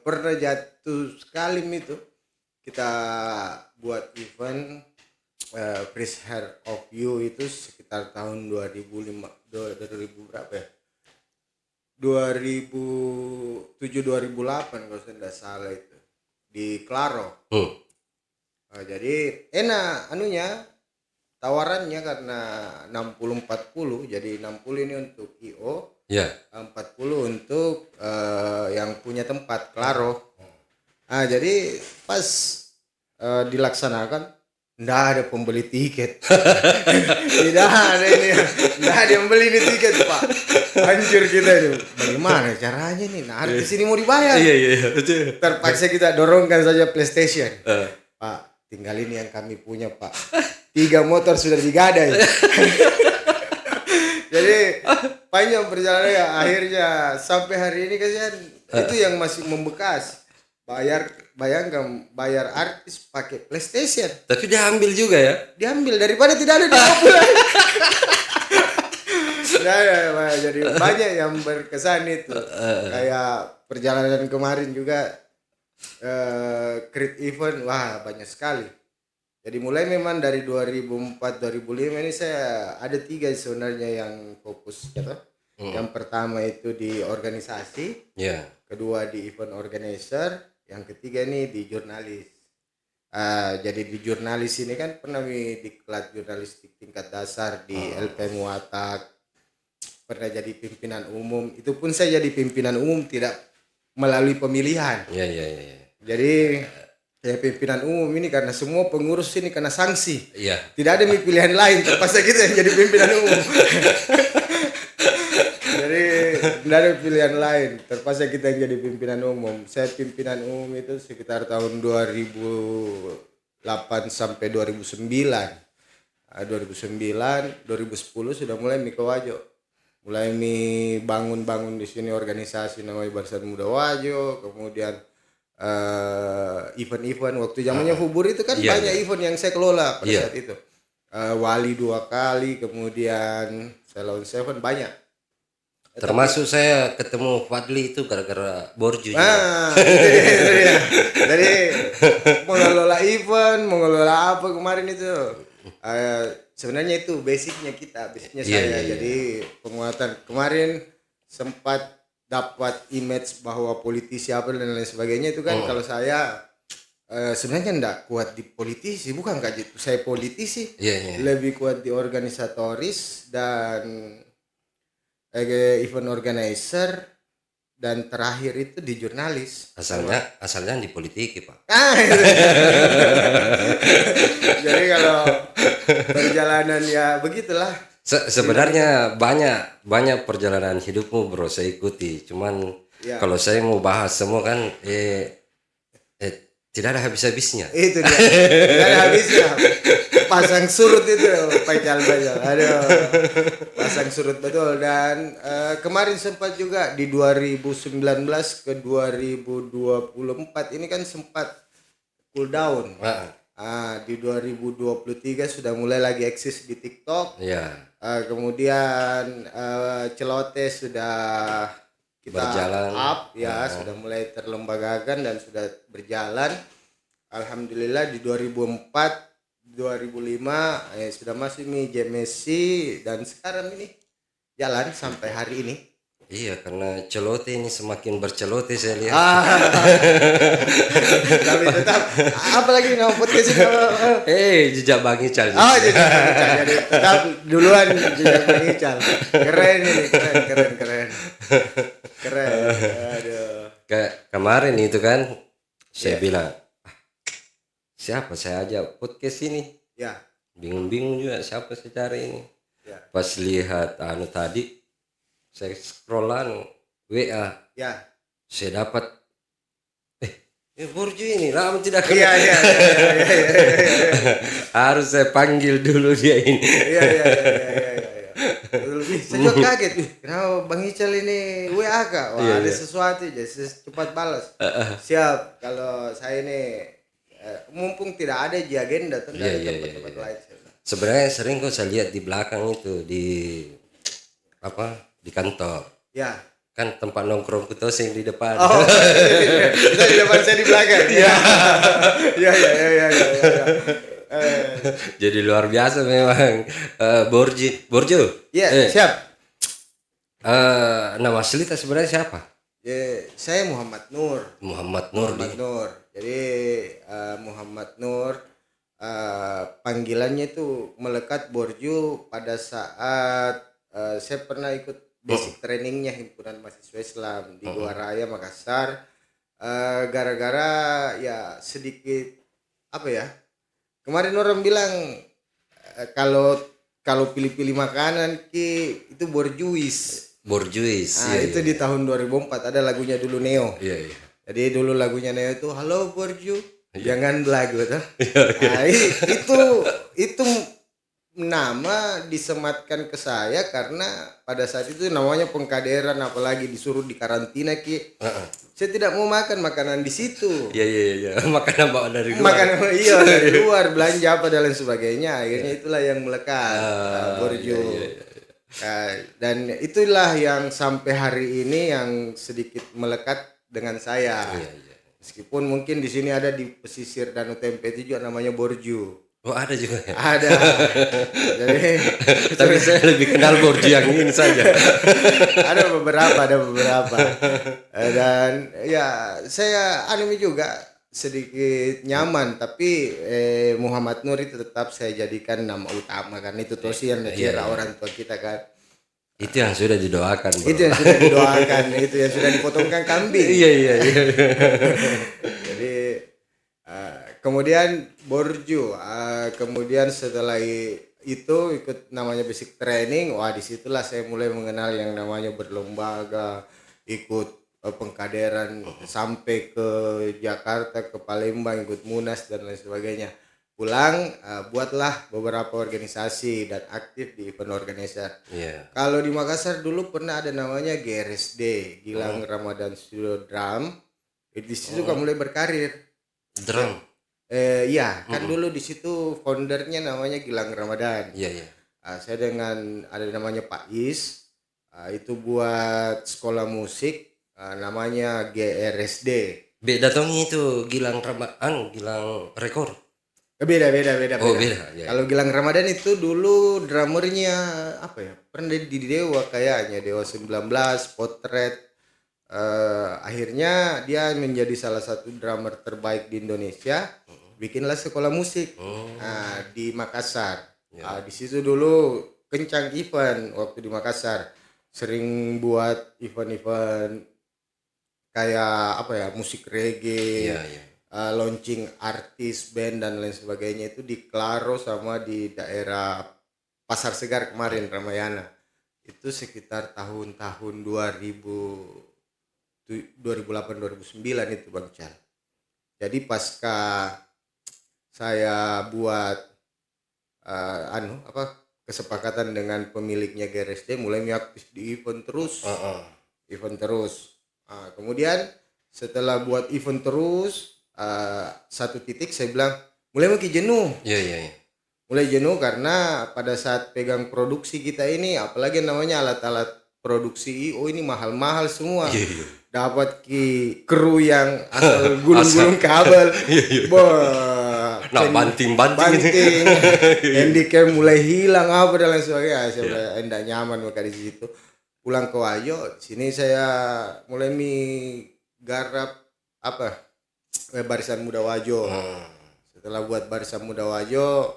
pernah jatuh sekali itu kita buat event Fresh Hair of You itu sekitar tahun 2005 2000 berapa ya? 2007 2008 kalau saya tidak salah itu di Claro. Jadi enak anunya tawarannya karena 60-40, jadi 60 ini untuk IO, 40 untuk yang punya tempat Claro. Jadi pas dilaksanakan nggak ada pembeli tiket. Tidak ada ini, nggak ada yang beli ini tiket Pak. Hancur kita ini. Bagaimana caranya nih? Nah, artis ini mau dibayar. Iya. Terpaksa kita dorongkan saja PlayStation. Pak, tinggal ini yang kami punya Pak. 3 motor sudah digadai. Jadi panjang perjalanan ya. Akhirnya sampai hari ini kasihan itu yang masih membekas. Bayangkan bayar artis pakai PlayStation. Tapi dia ambil juga ya? Diambil daripada tidak ada di pulang. Nah, jadi banyak yang berkesan itu. Kayak perjalanan kemarin juga Create Event, wah banyak sekali. Jadi mulai memang dari 2004-2005 ini saya ada 3 sebenarnya yang fokus gitu. Yang pertama itu di organisasi, kedua di event organizer, yang ketiga ini di jurnalis. Jadi di jurnalis ini kan pernah di kelas jurnalistik tingkat dasar di LPM Watak, pernah jadi pimpinan umum. Itu pun saya jadi pimpinan umum tidak melalui pemilihan. Jadi ya pimpinan umum ini karena semua pengurus ini kena sanksi. Tidak ada pilihan lain, terpaksa kita yang jadi pimpinan umum. Jadi tidak ada pilihan lain, terpaksa kita yang jadi pimpinan umum. Saya pimpinan umum itu sekitar tahun 2008 sampai 2009. 2009, 2010 sudah mulai Miko Wajo. Mulai bangun di sini organisasi namanya Barisan Muda Wajo, kemudian event-event waktu zamannya Hubur itu kan banyak event yang saya kelola pada saat itu. Wali 2 kali, kemudian Salon Seven banyak. Termasuk saya ketemu Fadli itu gara-gara Borju. Jadi mengelola event, mengelola apa kemarin itu. Sebenarnya itu basicnya saya. Jadi penguatan kemarin sempat dapat image bahwa politisi apa dan lain sebagainya itu kan kalau saya sebenarnya enggak kuat di politisi, bukan gitu. Saya politisi, lebih kuat di organisatoris dan event organizer, dan terakhir itu di jurnalis. Asalnya di politik Pak. Jadi kalau perjalanan ya begitulah. Sebenarnya banyak perjalanan hidupmu bro saya ikuti. Cuman kalau saya mau bahas semua kan tidak ada habis-habisnya. Itu dia. Tidak ada habisnya. Pasang surut itu pajal. Aduh. Pasang surut betul. Dan kemarin sempat juga di 2019 ke 2024 ini kan sempat cool down. Di 2023 sudah mulai lagi eksis di TikTok. Kemudian Celote sudah kita berjalan up sudah mulai terlembagakan dan sudah berjalan. Alhamdulillah di 2004 2005 sudah masuk Messi dan sekarang ini jalan sampai hari ini. Iya, karena Celote ini semakin bercelote saya lihat. Tapi tetap apalagi nama podcast ini Jejak Bang Ical. Jejak Bang Ical. Jadi tetap duluan Jejak Bang Ical. Keren ini, keren. Aduh. Kemarin itu kan saya bilang, siapa saya ajak podcast ini? Bingung juga siapa saya cari ini. Pas lihat tadi saya scrollan WA. Saya dapat Borju ini lama tidak kenal. Harus saya panggil dulu dia ini. Saya juga kaget. Kenapa Bang Ical ini WA kak? Wah ada sesuatu aja, cepat balas. Siap. Kalau saya ini mumpung tidak ada di agenda tentu ada tempat-tempat lain. Sebenarnya sering kok saya lihat di belakang itu di kantor. kan tempat nongkrong Kutosing di depan. Oh, kita di depan, saya di belakang. Iya. Iya. Jadi luar biasa memang. Borjo. Iya, siap. Nama asli sebenarnya siapa? Saya Muhammad Nur. Muhammad Nur. Jadi Muhammad Nur, panggilannya itu melekat Borju pada saat saya pernah ikut basic trainingnya himpunan mahasiswa Islam di Goa Raya Makassar. Gara-gara ya sedikit apa ya, kemarin orang bilang kalau pilih-pilih makanan itu borjuis. Itu di tahun 2004 ada lagunya dulu Neo. Iya. Jadi dulu lagunya Neo itu halo borju, jangan belagu tuh. Itu nama disematkan ke saya karena pada saat itu namanya pengkaderan, apalagi disuruh di karantina saya tidak mau makan makanan di situ. Iya. Makanan bawa dari luar. Dari luar, belanja apa dan lain sebagainya. Akhirnya itulah yang melekat borju. Dan itulah yang sampai hari ini yang sedikit melekat dengan saya. Meskipun mungkin di sini ada di pesisir Danau Tempe itu juga namanya borju. Oh, ada juga ya? Ada. Jadi, tapi saya lebih kenal borju yang ini saja. ada beberapa. Dan ya saya anime juga sedikit nyaman, tapi Muhammad Nur itu tetap saya jadikan nama utama kan, itu tosi yang dikira orang tua kita kan. Itu yang sudah didoakan, bro. Itu yang sudah dipotongkan kambing. Iya. Jadi kemudian borju, kemudian setelah itu ikut namanya basic training. Wah, disitulah saya mulai mengenal yang namanya berlomba, ikut pengkaderan sampai ke Jakarta, ke Palembang, ikut Munas dan lain sebagainya. Pulang, buatlah beberapa organisasi dan aktif di event organizer. Kalau di Makassar dulu pernah ada namanya GRSD, Gilang Ramadan Studio Drum. Di situ kan mulai berkarir. Drum. Iya, kan dulu di situ foundernya namanya Gilang Ramadan. Iya. Saya dengan ada namanya Pak Is, itu buat sekolah musik, namanya GRSD. Beda dong itu Gilang Ramadan, Gilang Rekor. Beda. Oh, beda. Ya. Kalau Gilang Ramadan itu dulu drummernya apa ya? Pernah di Dewa kayaknya, Dewa 19, Potret. Akhirnya dia menjadi salah satu drummer terbaik di Indonesia. Bikinlah sekolah musik di Makassar. Di situ dulu kencang event waktu di Makassar. Sering buat event-event kayak apa ya, musik reggae. Launching artis, band dan lain sebagainya itu di Klaro sama di daerah Pasar Segar kemarin, Ramayana. Itu sekitar tahun-tahun 2008-2009 itu Bang Cal. Jadi pasca saya buat kesepakatan dengan pemiliknya GRSD, mulai aktif di event terus. Kemudian setelah buat event terus, satu titik saya bilang mulai makin jenuh. Iya. Mulai jenuh karena pada saat pegang produksi kita ini, apalagi namanya alat-alat produksi IO ini mahal-mahal semua. Dapat kru yang asal gulung-gulung kabel. Banting. Handicap mulai hilang apa dan lain sebagainya. Saya enggak nyaman maka di situ. Pulang ke Wajo, sini saya mulai garap Barisan Muda Wajo. Setelah buat Barisan Muda Wajo,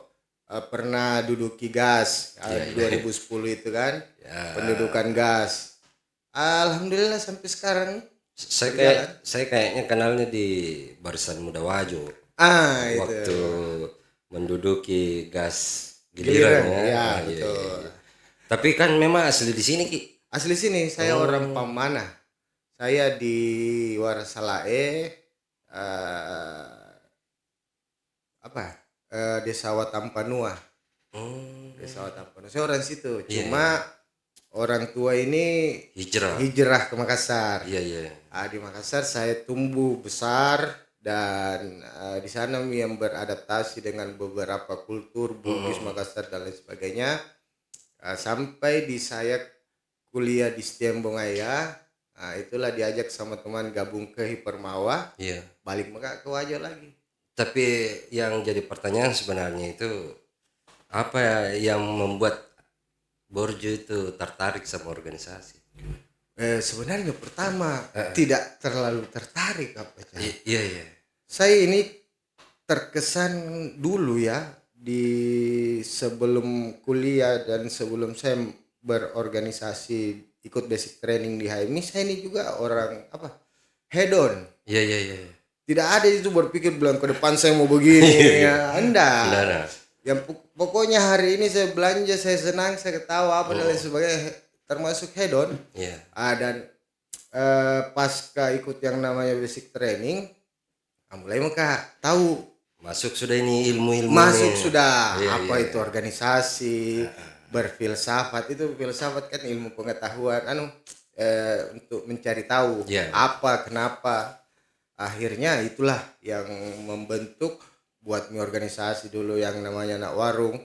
pernah duduki gas 2010 itu kan, pendudukan gas. Alhamdulillah sampai sekarang. Saya kayaknya kenalnya di Barisan Muda Wajo. Waktu menduduki gas giliran ya. Betul. Tapi kan memang asli di sini Ki. Asli sini, saya orang Pamanah. Saya di Warasalae. Desa Watampanua. Desa Watampanua. Saya orang situ. Cuma orang tua ini hijrah ke Makassar. Iya. Di Makassar saya tumbuh besar dan di sana yang beradaptasi dengan beberapa kultur Bugis, Makassar dan lain sebagainya. Sampai di saya kuliah di Setiambongaya. Nah, itulah diajak sama teman gabung ke Hipermawa. Iya. Balik ke Wajo lagi. Tapi yang jadi pertanyaan sebenarnya itu apa ya yang membuat Borjo itu tertarik sama organisasi? Sebenarnya pertama tidak terlalu tertarik apa ya. Iya iya. Saya ini terkesan dulu ya di sebelum kuliah dan sebelum saya berorganisasi ikut basic training di HMI, saya ini juga orang hedon. Iya iya iya. Tidak ada itu berpikir bilang ke depan saya mau begini ya, enggak. Yang pokoknya hari ini saya belanja, saya senang, saya ketawa apa dan lain sebagainya, termasuk hedon. Iya. Dan pasca ikut yang namanya basic training, mulai muka tahu Masuk sudah ini ilmu-ilmu. Masuk sudah apa itu organisasi, berfilsafat. Itu filsafat kan ilmu pengetahuan untuk mencari tahu apa kenapa. Akhirnya itulah yang membentuk buat mi organisasi dulu yang namanya anak warung.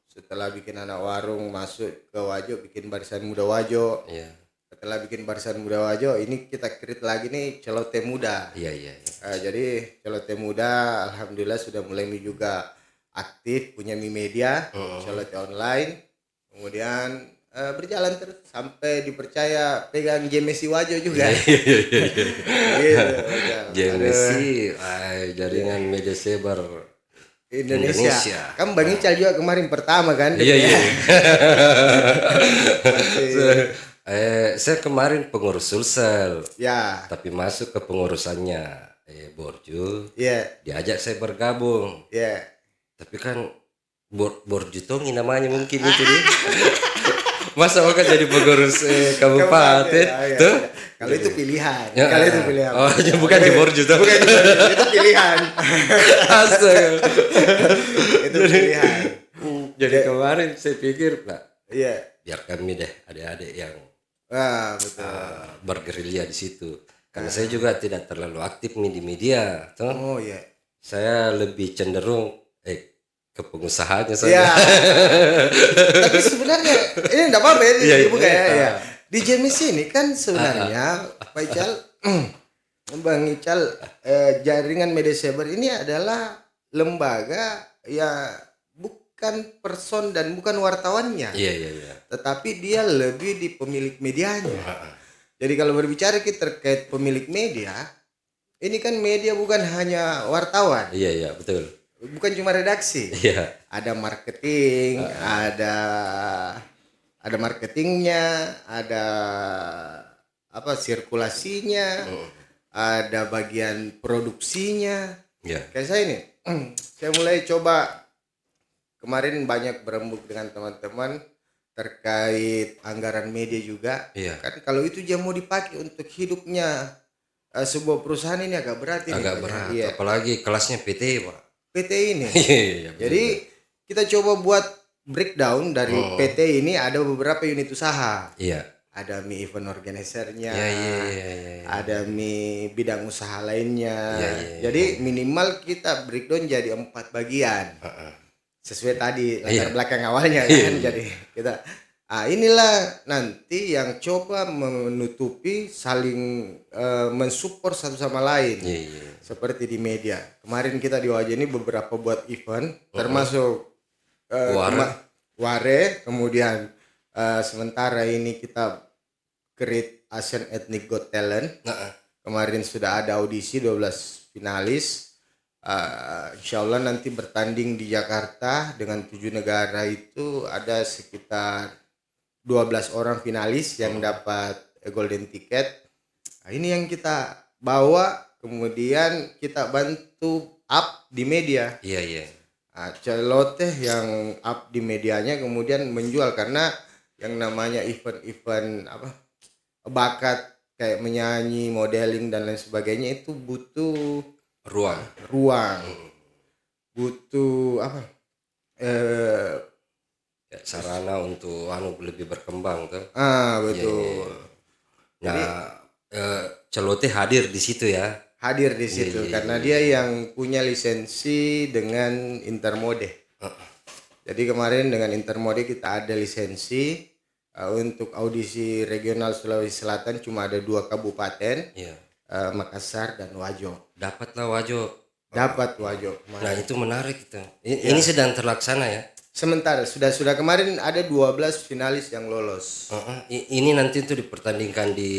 Setelah bikin anak warung masuk ke Wajo, bikin Barisan Muda Wajo. Setelah bikin Barisan Muda Wajo, ini kita create lagi nih Celote Muda. Jadi Celote Muda alhamdulillah sudah mulai juga aktif, punya media Celote online. Kemudian berjalan terus sampai dipercaya pegang JMSI Wajo juga. JMSI jaringan media sebar Indonesia. Kan Bang Ical juga kemarin pertama kan? Iya. Saya kemarin pengurus Sulsel. Ya. Tapi masuk ke pengurusannya Borjo. Diajak saya bergabung. Tapi kan Borjo Tongi namanya mungkin itu dia. Masa kan jadi pengurus kabupaten tuh? Kalau itu pilihan. Kalau itu pilihan. Oh, bukan di Borjo tuh. Bukan itu pilihan. Astaga. Itu pilihan. Jadi kemarin saya pikir, Pak. Iya. Biar kami deh adik-adik yang betul. Bergerilya di situ. Karena saya juga tidak terlalu aktif di media, toh. Oh iya. Saya lebih cenderung ke pengusahanya saja. Tapi sebenarnya ini enggak apa-apa ya, dibuka ya. Di Jemis ini kan sebenarnya Pak Ical, Bang Ical, jaringan media cyber ini adalah lembaga ya bukan person dan bukan wartawannya. Iya. Tetapi dia lebih di pemilik medianya. Jadi kalau berbicara kita terkait pemilik media, ini kan media bukan hanya wartawan. Iya, betul. Bukan cuma redaksi. Ada marketing, ada marketingnya, ada sirkulasinya, ada bagian produksinya. Kayak saya ini, saya mulai coba kemarin banyak berembuk dengan teman-teman terkait anggaran media juga. Kan kalau itu dia mau dipakai untuk hidupnya sebuah perusahaan ini agak berat ini. Agak berat, apalagi kelasnya PT, Pak. PT ini. Jadi kita coba buat breakdown dari PT ini, ada beberapa unit usaha. Ada mi event organizer-nya. Ada mi bidang usaha lainnya. Jadi minimal kita breakdown jadi 4 bagian. Sesuai tadi latar belakang awalnya kan. Jadi kita inilah nanti yang coba menutupi saling mensupport satu sama lain. Seperti di media. Kemarin kita di Wajo ini beberapa buat event termasuk Ware, kemudian sementara ini kita create Asian Ethnic Got Talent. Kemarin sudah ada audisi 12 finalis. Insya Allah nanti bertanding di Jakarta dengan 7 negara itu ada sekitar 12 orang finalis yang dapat golden ticket. Ini yang kita bawa, kemudian kita bantu up di media. Celote yang up di medianya kemudian menjual, karena yang namanya event bakat kayak menyanyi, modeling dan lain sebagainya itu butuh ruang. Butuh sarana untuk lebih berkembang tuh. Betul. Celote hadir di situ ya. Hadir di situ karena dia yang punya lisensi dengan Intermode. Jadi kemarin dengan Intermode kita ada lisensi, Untuk audisi regional Sulawesi Selatan cuma ada 2 kabupaten, Iya. Makassar dan Wajo. Dapatlah Wajo. Dapat Wajo kemarin. Nah itu menarik itu. Ini sedang terlaksana ya. Sementara sudah kemarin ada 12 finalis yang lolos. Ini nanti itu dipertandingkan di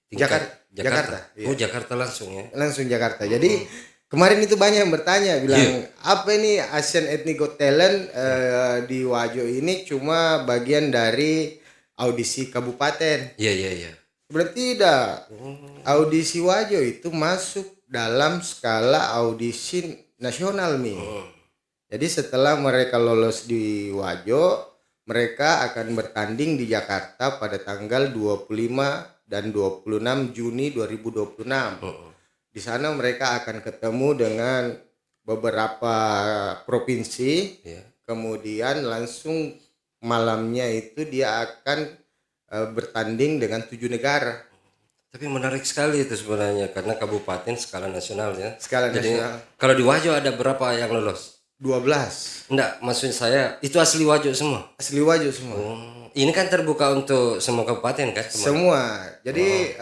tingkat Jakarta. Iya. Oh Jakarta langsung ya. Langsung Jakarta. Jadi kemarin itu banyak yang bertanya bilang apa ini Asian Ethnic Got Talent di Wajo ini cuma bagian dari audisi kabupaten. Iya. Berarti tidak. Audisi Wajo itu masuk dalam skala audisi nasional nih. Jadi setelah mereka lolos di Wajo, mereka akan bertanding di Jakarta pada tanggal 25 dan 26 Juni 2026. Di sana mereka akan ketemu dengan beberapa provinsi. Kemudian langsung malamnya itu dia akan bertanding dengan 7 negara. Tapi menarik sekali itu sebenarnya karena kabupaten skala nasional ya. Skala Jadi, nasional. kalau di Wajo ada berapa yang lolos? 12. Enggak, maksud saya itu asli Wajo semua. Asli Wajo semua. Ini kan terbuka untuk semua kabupaten kan? Semua. Jadi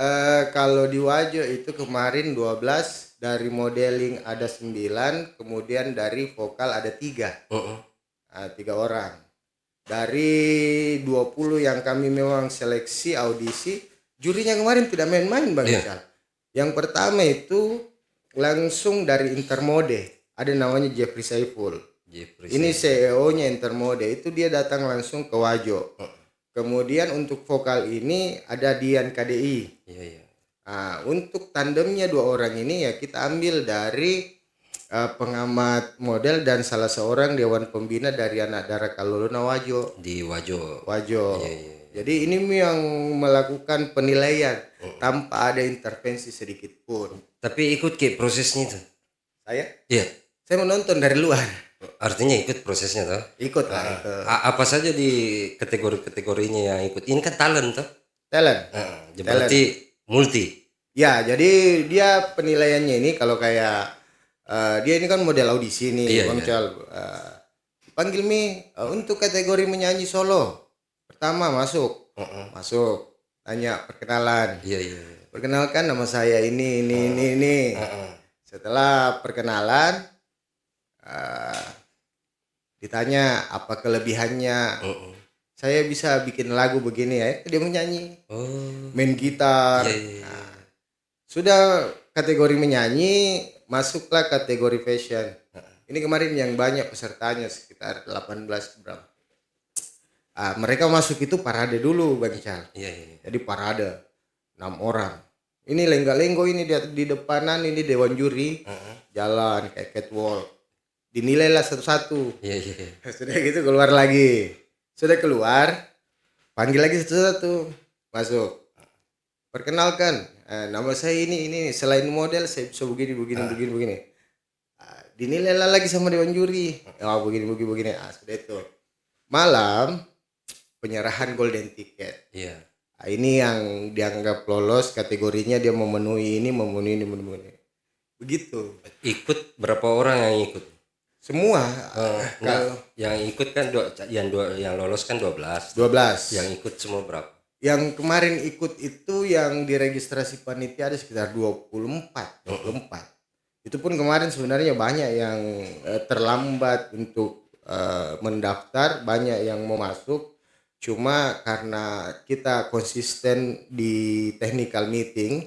kalau di Wajo itu kemarin 12, dari modeling ada 9, kemudian dari vokal ada 3. 3 orang. Dari 20 yang kami memang seleksi audisi, jurinya kemarin tidak main-main Bang Ical. Yang pertama itu langsung dari Intermode. Ada namanya Jeffrey Saiful. Ini CEO-nya Intermode. Itu dia datang langsung ke Wajo. Kemudian untuk vokal ini ada Dian KDI. Untuk tandemnya 2 orang ini ya kita ambil dari pengamat model dan salah seorang dewan pembina dari anak Dara Kalolona Wajo. Di Wajo. Jadi ini yang melakukan penilaian tanpa ada intervensi sedikit pun. Tapi ikut ke prosesnya itu? Saya? Iya. Saya menonton dari luar. Artinya ikut prosesnya toh? Ikut lah. Apa saja di kategori-kategorinya yang ikut? Ini kan talent toh? Talent. Berarti multi. Ya, jadi dia penilaiannya ini kalau kayak dia ini kan model audisi nih, Bang Cal. Panggil untuk kategori menyanyi solo. Pertama masuk. Tanya perkenalan. Perkenalkan nama saya ini. Setelah perkenalan ditanya apa kelebihannya. Saya bisa bikin lagu begini ya. Dia menyanyi. Main gitar. Sudah kategori menyanyi, masuklah kategori fashion. Ini kemarin yang banyak pesertanya sekitar 18 berapa. Mereka masuk itu parade dulu Bang Ical. Jadi parade 6 orang. Ini lenggak-lenggo ini di depanan ini dewan juri. Jalan kayak catwalk. Dinilailah satu-satu. Sudah gitu keluar lagi. Sudah keluar, panggil lagi satu-satu. Masuk. Perkenalkan, nama saya ini selain model saya bisa begini. Dinilailah lagi sama dewan juri. Begini. Sudah itu. Malam penyerahan golden ticket. Ini yang dianggap lolos kategorinya dia memenuhi ini. Begitu. Ikut berapa orang yang ikut? Semua. Kalau yang ikut kan yang lolos kan 12. Yang ikut semua berapa? Yang kemarin ikut itu yang diregistrasi panitia ada sekitar 24. Itu pun kemarin sebenarnya banyak yang terlambat untuk mendaftar, banyak yang mau masuk. Cuma karena kita konsisten di technical meeting,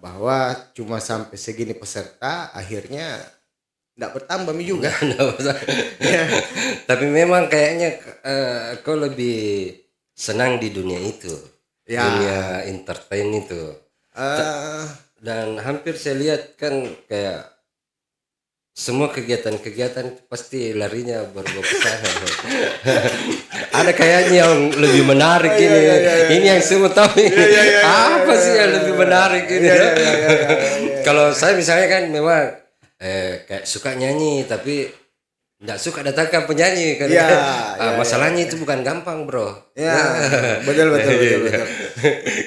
bahwa cuma sampai segini peserta, akhirnya tidak bertambah juga. Tapi memang kayaknya kau lebih senang di dunia itu, dunia entertain itu. Dan hampir saya lihat kan kayak semua kegiatan-kegiatan pasti larinya berbau ke sana. Ada kayaknya yang lebih menarik ini. Ini yang semua tahu apa sih yang lebih menarik ini. Kalau saya misalnya kan memang kayak suka nyanyi tapi nggak suka datangkan penyanyi kan. Masalahnya itu bukan gampang bro. Betul.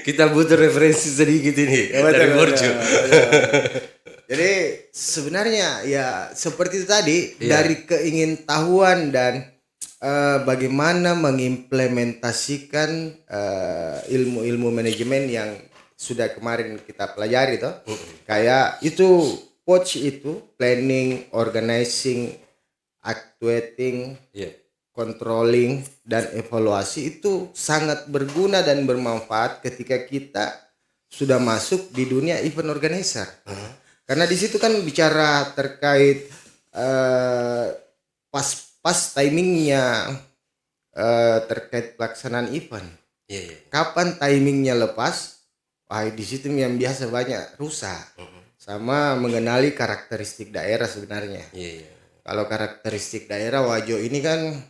Kita butuh referensi sedikit ini dari Borjo. Jadi sebenarnya ya seperti itu tadi dari keingintahuan dan bagaimana mengimplementasikan ilmu-ilmu manajemen yang sudah kemarin kita pelajari toh. Kayak itu coach itu planning, organizing, actuating, controlling dan evaluasi itu sangat berguna dan bermanfaat ketika kita sudah masuk di dunia event organizer. Karena di situ kan bicara terkait pas timingnya terkait pelaksanaan event. Kapan timingnya lepas? Wah, di situ yang biasa banyak rusak. Sama mengenali karakteristik daerah sebenarnya. Kalau karakteristik daerah Wajo ini kan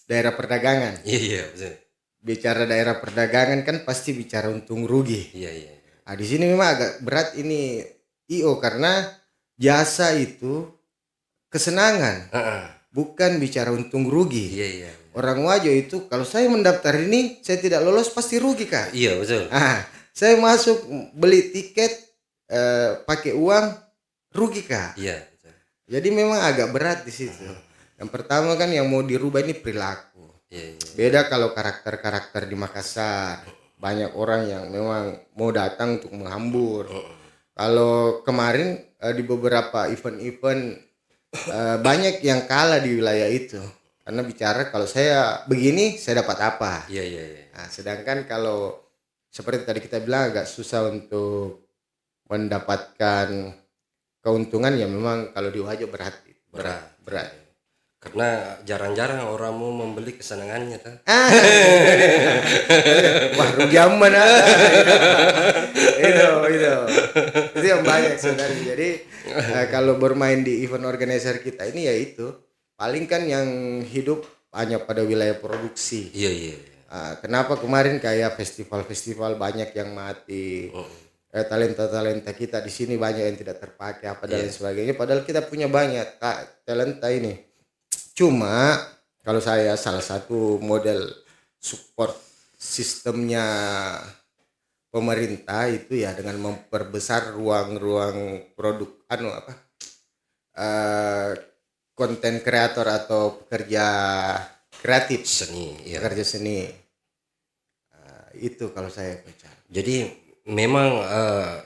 daerah perdagangan. Betul. Bicara daerah perdagangan kan pasti bicara untung rugi. Nah, di sini memang agak berat ini IO karena jasa itu kesenangan. Bukan bicara untung rugi. Orang Wajo itu kalau saya mendaftar ini saya tidak lolos pasti rugi, Kak. Betul. Saya masuk beli tiket pakai uang rugi, Kak. Betul. Jadi memang agak berat di situ. Yang pertama kan yang mau dirubah ini perilaku. Beda kalau karakter-karakter di Makassar. Banyak orang yang memang mau datang untuk menghambur. Kalau kemarin di beberapa event-event banyak yang kalah di wilayah itu. Karena bicara kalau saya begini saya dapat apa. Nah, sedangkan kalau seperti tadi kita bilang agak susah untuk mendapatkan keuntungan ya memang kalau di Wajo berat. Karena jarang-jarang orang mau membeli kesenangannya kan. Wah, rugi aman itu yang banyak sebenarnya. Jadi kalau bermain di event organizer kita ini ya itu paling kan yang hidup hanya pada wilayah produksi. Kenapa kemarin kayak festival-festival banyak yang mati. Talenta-talenta kita di sini banyak yang tidak terpakai apa dan lain sebagainya. Padahal kita punya banyak talenta ini. Cuma kalau saya salah satu model support sistemnya pemerintah itu ya dengan memperbesar ruang-ruang produk konten kreator atau pekerja kreatif pekerja seni. Itu kalau saya baca. Jadi memang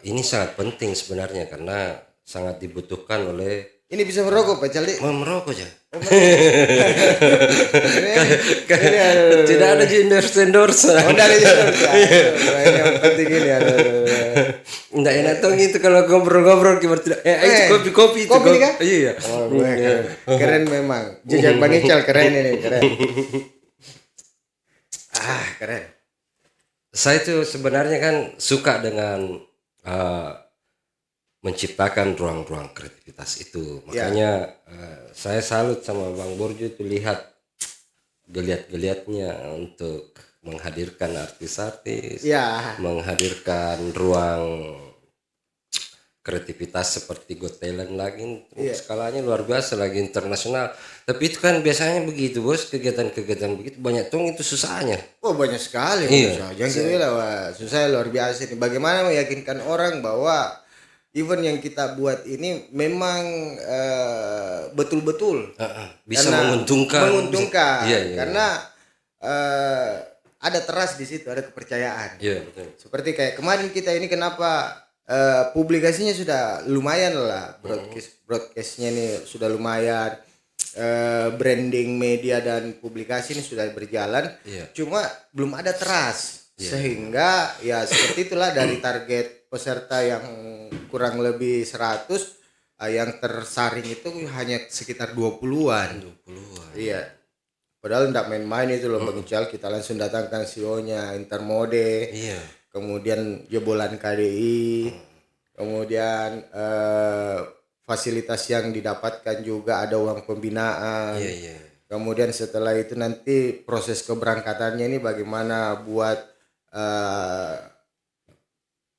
ini sangat penting sebenarnya karena sangat dibutuhkan oleh. Ini bisa merokok Pak Caldi? Merokok aja. Tidak ada endorse. Tidak ada endorse. Yang penting ini ada. Nggak enak tuh gitu kalau ngobrol-ngobrol gimana tidak. Itu kopi itu. Kopi kan? Iya. Keren memang. Jejak Bang Ical keren ini, keren. Keren. Saya tuh sebenarnya kan suka dengan menciptakan ruang-ruang kreativitas itu. Makanya saya salut sama Bang Borjo itu lihat geliat-geliatnya untuk menghadirkan artis-artis, menghadirkan ruang kreativitas seperti Got Talent lagi, skalanya luar biasa lagi internasional. Tapi itu kan biasanya begitu bos, kegiatan-kegiatan begitu banyak tuh itu susahnya. Oh banyak sekali. Jangan bilang susah luar biasa ini. Bagaimana meyakinkan orang bahwa event yang kita buat ini memang betul-betul bisa menguntungkan. Karena ada trust di situ, ada kepercayaan. Betul. Seperti kayak kemarin kita ini kenapa publikasinya sudah lumayan lah, broadcastnya ini sudah lumayan, branding media dan publikasi ini sudah berjalan. Cuma belum ada trust sehingga ya seperti itulah dari target peserta yang kurang lebih 100 yang tersaring itu hanya sekitar 20-an. Iya. Padahal enggak main-main itu loh Bang Ical, kita langsung datangkan CEO-nya Intermode. Kemudian jebolan KDI. Kemudian fasilitas yang didapatkan juga ada uang pembinaan. Kemudian setelah itu nanti proses keberangkatannya ini bagaimana buat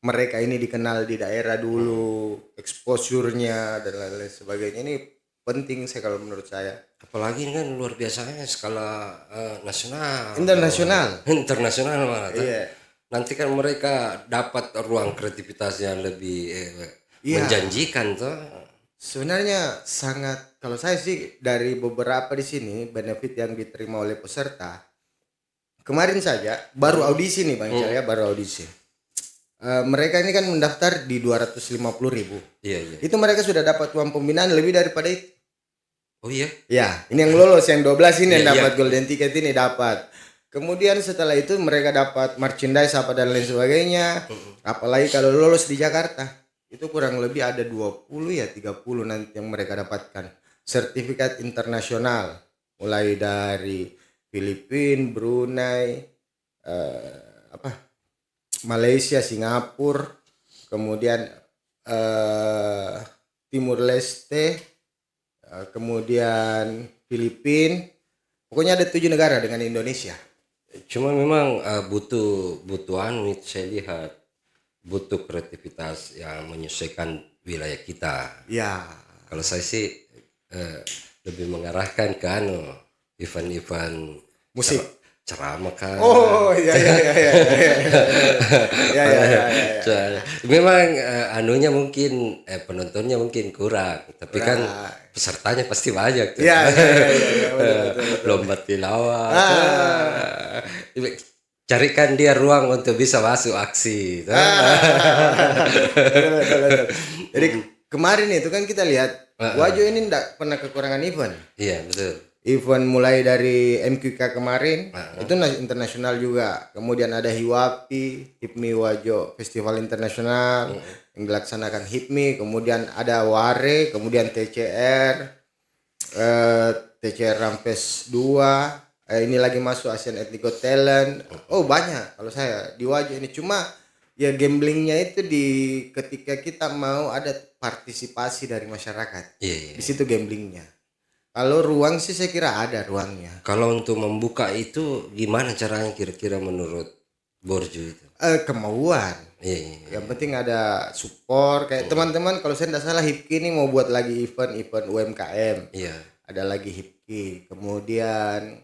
mereka ini dikenal di daerah dulu, exposure-nya dan lain-lain sebagainya. Ini penting sih kalau menurut saya. Apalagi ini kan luar biasanya skala nasional. Internasional malah. Nanti kan mereka dapat ruang kreativitas yang lebih menjanjikan tuh. Sebenarnya sangat, kalau saya sih dari beberapa di sini benefit yang diterima oleh peserta. Kemarin saja baru audisi nih Bang Ical ya, baru audisi. Mereka ini kan mendaftar di 250.000. Iya. Itu mereka sudah dapat uang pembinaan lebih daripada itu. Oh iya? Ya, ini yang lolos yang 12 ini yang dapat iya. golden ticket ini dapat. Kemudian setelah itu mereka dapat merchandise apa dan lain sebagainya. Apalagi kalau lolos di Jakarta, itu kurang lebih ada 20 ya 30 nanti yang mereka dapatkan. Sertifikat internasional mulai dari Filipina, Brunei, Malaysia, Singapura, kemudian Timur Leste, kemudian Filipina. Pokoknya ada 7 negara dengan Indonesia. Cuma memang butuh saya lihat butuh kreativitas yang menyesuaikan wilayah kita. Ya. Kalau saya sih lebih mengarahkan ke event musik, ceramah kan. Oh iya. Memang anunya mungkin penontonnya mungkin kurang, tapi kan pesertanya pasti banyak tuh. Iya. Betul. Lomba tilawah. Carikan dia ruang untuk bisa masuk aksi. Betul. Jadi kemarin itu kan kita lihat Wajo ini enggak pernah kekurangan event. Iya, betul. Event mulai dari MQK kemarin, itu internasional juga. Kemudian ada HIWAPI, HIPMI Wajo Festival Internasional yang dilaksanakan HIPMI. Kemudian ada WARE, kemudian TCR Rampes 2. Ini lagi masuk Asian Ethnic Got Talent. Oh banyak kalau saya di Wajo ini. Cuma ya gamblingnya itu di ketika kita mau ada partisipasi dari masyarakat. Iya. Di situ gamblingnya. Kalau ruang sih saya kira ada ruangnya. Kalau untuk membuka itu gimana caranya kira-kira menurut Borju itu? Kemauan. Iya. Yang penting ada support kayak teman-teman, kalau saya tidak salah HIPKI ini mau buat lagi event UMKM. Iya. Ada lagi HIPKI. Kemudian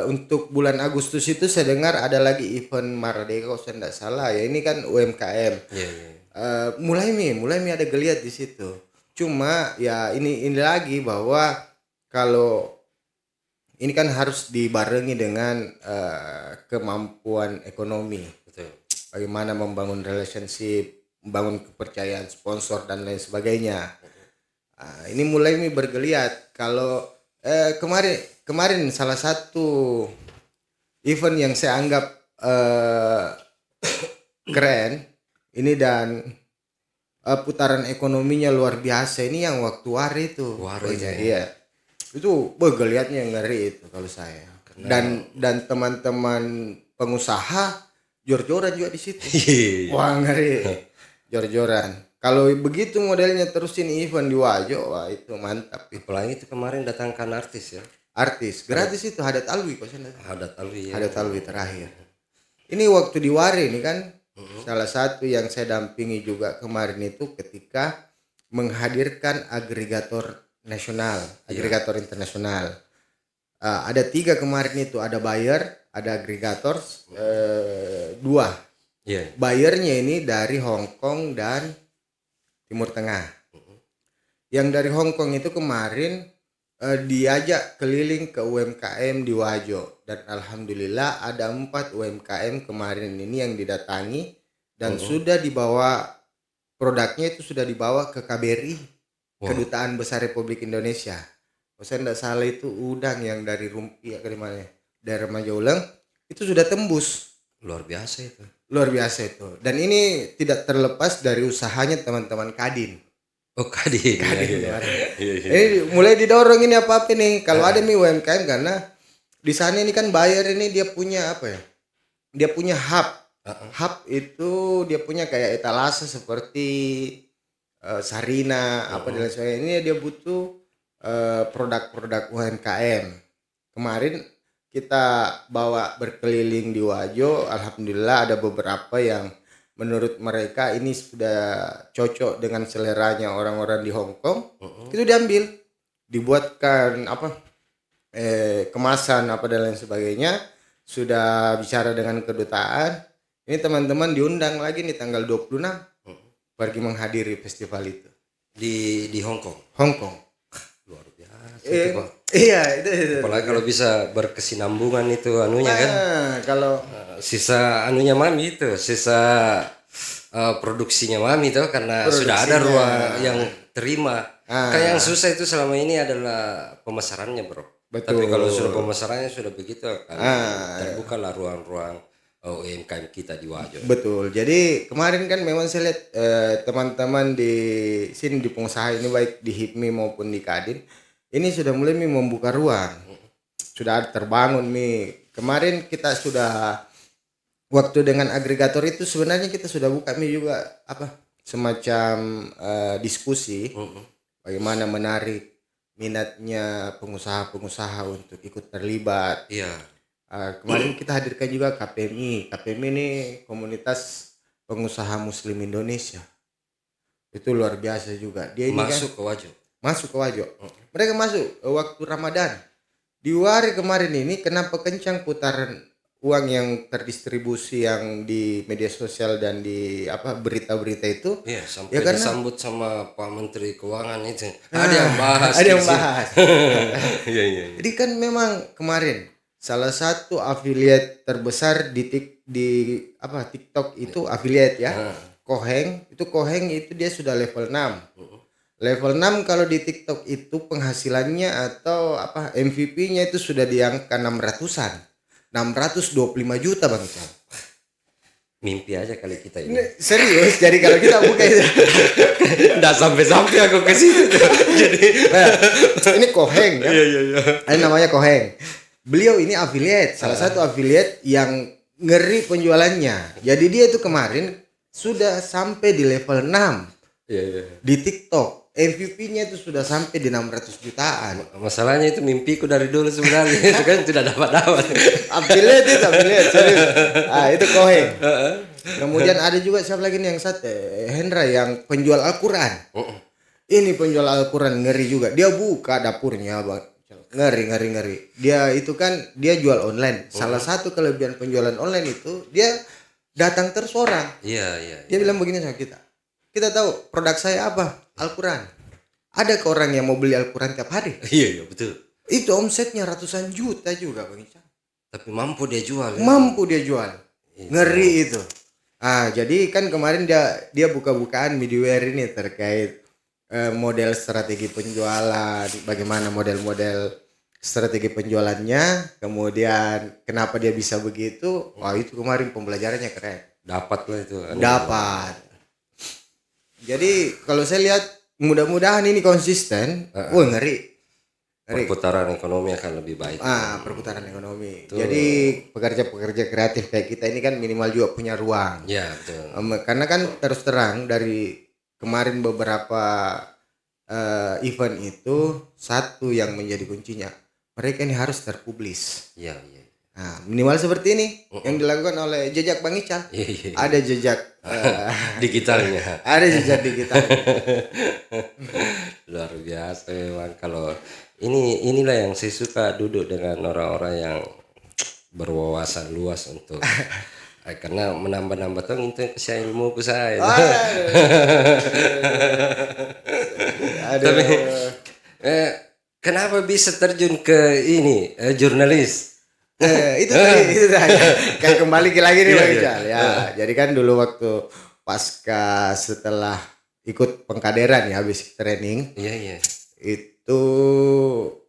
untuk bulan Agustus itu saya dengar ada lagi event Mardeka kalau saya tidak salah ya, ini kan UMKM. Iya. Mulai ada geliat di situ. Cuma ya ini lagi bahwa kalau ini kan harus dibarengi dengan kemampuan ekonomi. Betul. Bagaimana membangun relationship, membangun kepercayaan sponsor dan lain sebagainya. Ini mulai bergeliat. Kalau kemarin salah satu event yang saya anggap keren ini dan putaran ekonominya luar biasa ini yang waktu WARE itu. Iya. Itu bergeliatnya ngeri itu kalau saya. Dan teman-teman pengusaha jor-joran juga di situ. Wah ngeri. Jor-joran. Kalau begitu modelnya terusin event di Wajo, wah itu mantap. Apalagi itu kemarin datangkan artis ya. Artis gratis itu Hadat Alwi kok saya. Hadat Alwi terakhir. Ini waktu di WARE ini kan salah satu yang saya dampingi juga kemarin itu ketika menghadirkan agregator nasional, agregator internasional. Ada 3 kemarin itu, ada buyer, ada agregator, 2. Buyernya ini dari Hong Kong dan Timur Tengah. Yang dari Hong Kong itu kemarin diajak keliling ke UMKM di Wajo dan alhamdulillah ada 4 UMKM kemarin ini yang didatangi dan sudah dibawa produknya itu sudah dibawa ke KBRI, Kedutaan Besar Republik Indonesia. Kalau saya tidak salah itu udang yang dari Rumpia ke mana dari Remajauleng itu sudah tembus. Luar biasa itu. Dan ini tidak terlepas dari usahanya teman-teman Kadin. Oh Kadin. Iya. Ini mulai didorong ini apa nih kalau ada nih UMKM karena di sana ini kan buyer ini dia punya apa ya? Dia punya hub. Hub itu dia punya kayak etalase seperti Sarina apa dan lain sebagainya. Ini dia butuh produk-produk UMKM. Kemarin kita bawa berkeliling di Wajo, alhamdulillah ada beberapa yang menurut mereka ini sudah cocok dengan seleranya orang-orang di Hong Kong. Itu diambil, dibuatkan kemasan apa dan lain sebagainya. Sudah bicara dengan kedutaan. Ini teman-teman diundang lagi nih tanggal 26 pergi menghadiri festival itu di Hong Kong. Hong Kong. Luar biasa itu, Pak. Iya itu. Apalagi kalau bisa berkesinambungan itu anunya kan. Kalau Sisa anunya Mami itu, sisa produksinya Mami itu karena sudah ada ruang yang terima. Kayak yang susah itu selama ini adalah pemasarannya, Bro. Betul. Tapi kalau sudah pemasarannya sudah begitu kan terbukalah ruang-ruang UMKM kita di Wajo. Betul. Jadi kemarin kan memang saya lihat teman-teman di sini di pengusaha ini baik di HIPMI maupun di Kadin ini sudah mulai membuka ruang. Sudah terbangun kemarin kita sudah waktu dengan agregator itu sebenarnya kita sudah buka juga semacam diskusi bagaimana menarik minatnya pengusaha-pengusaha untuk ikut terlibat. Iya. Kemarin kita hadirkan juga KPMI. KPMI ini komunitas pengusaha Muslim Indonesia. Itu luar biasa juga. Dia ini masuk ke Wajo. Masuk ke Wajo. Mereka masuk waktu Ramadan. Di hari kemarin ini kenapa kencang putaran uang yang terdistribusi yang di media sosial dan di berita-berita itu? Iya, sampai karena disambut sama Pak Menteri Keuangan itu. Ada yang bahas. Iya. Jadi kan memang kemarin salah satu afiliat terbesar di TikTok itu afiliat ya. Koheng itu dia sudah level 6. Level 6 kalau di TikTok itu penghasilannya atau MVP-nya itu sudah di angka 600-an. 625 juta Bang Ical. Mimpi aja kali kita ini. Serius, jadi kalau kita buka itu enggak sampai aku ke situ. Jadi ini Koheng ya. Iya. Ini namanya Koheng. Beliau ini afiliat, salah satu afiliat yang ngeri penjualannya. Jadi dia itu kemarin sudah sampai di level 6. Iya. Di TikTok. MVP-nya itu sudah sampai di 600 jutaan. Masalahnya itu mimpiku dari dulu sebenarnya. Itu kan tidak dapat. Afiliat serius. Itu Koheng. Kemudian ada juga siapa lagi nih yang satu Hendra yang penjual Al-Quran. Ini penjual Al-Quran ngeri juga. Dia buka dapurnya Bang. Ngeri. Dia itu kan dia jual online. Salah satu kelebihan penjualan online itu dia datang tersorang. Iya. Dia bilang begini sama kita. Kita tahu produk saya apa? Al-Quran. Ada ke orang yang mau beli Al-Quran tiap hari? Iya, betul. Itu omsetnya ratusan juta juga Bang Ical. Tapi mampu dia jual. Itu. Ngeri itu. Jadi kan kemarin dia buka-bukaan middleware ini terkait model strategi penjualan, bagaimana model-model strategi penjualannya, kemudian kenapa dia bisa begitu. Wah, itu kemarin pembelajarannya keren. Dapat lah itu. Dapat. Jadi kalau saya lihat mudah-mudahan ini konsisten. Ngeri. Perputaran ekonomi akan lebih baik. Perputaran ekonomi. Tuh. Jadi pekerja-pekerja kreatif kayak kita ini kan minimal juga punya ruang. Iya, betul. Karena kan terus terang dari kemarin beberapa event itu satu yang menjadi kuncinya. Mereka ini harus terpublis. Iya. Minimal seperti ini yang dilakukan oleh jejak Bang Ical. Iya. Ada jejak digitalnya. Ada jejak digital. Luar biasa memang. Kalau inilah yang saya suka duduk dengan orang-orang yang berwawasan luas untuk karena menambah-nambah tuh itu kasih ilmu ke saya. Tapi kenapa bisa terjun ke ini jurnalis? Itu tadi kan kembali lagi nih Bang Ical ya. Jadi kan dulu waktu pasca setelah ikut pengkaderan ya habis training. Iya. Itu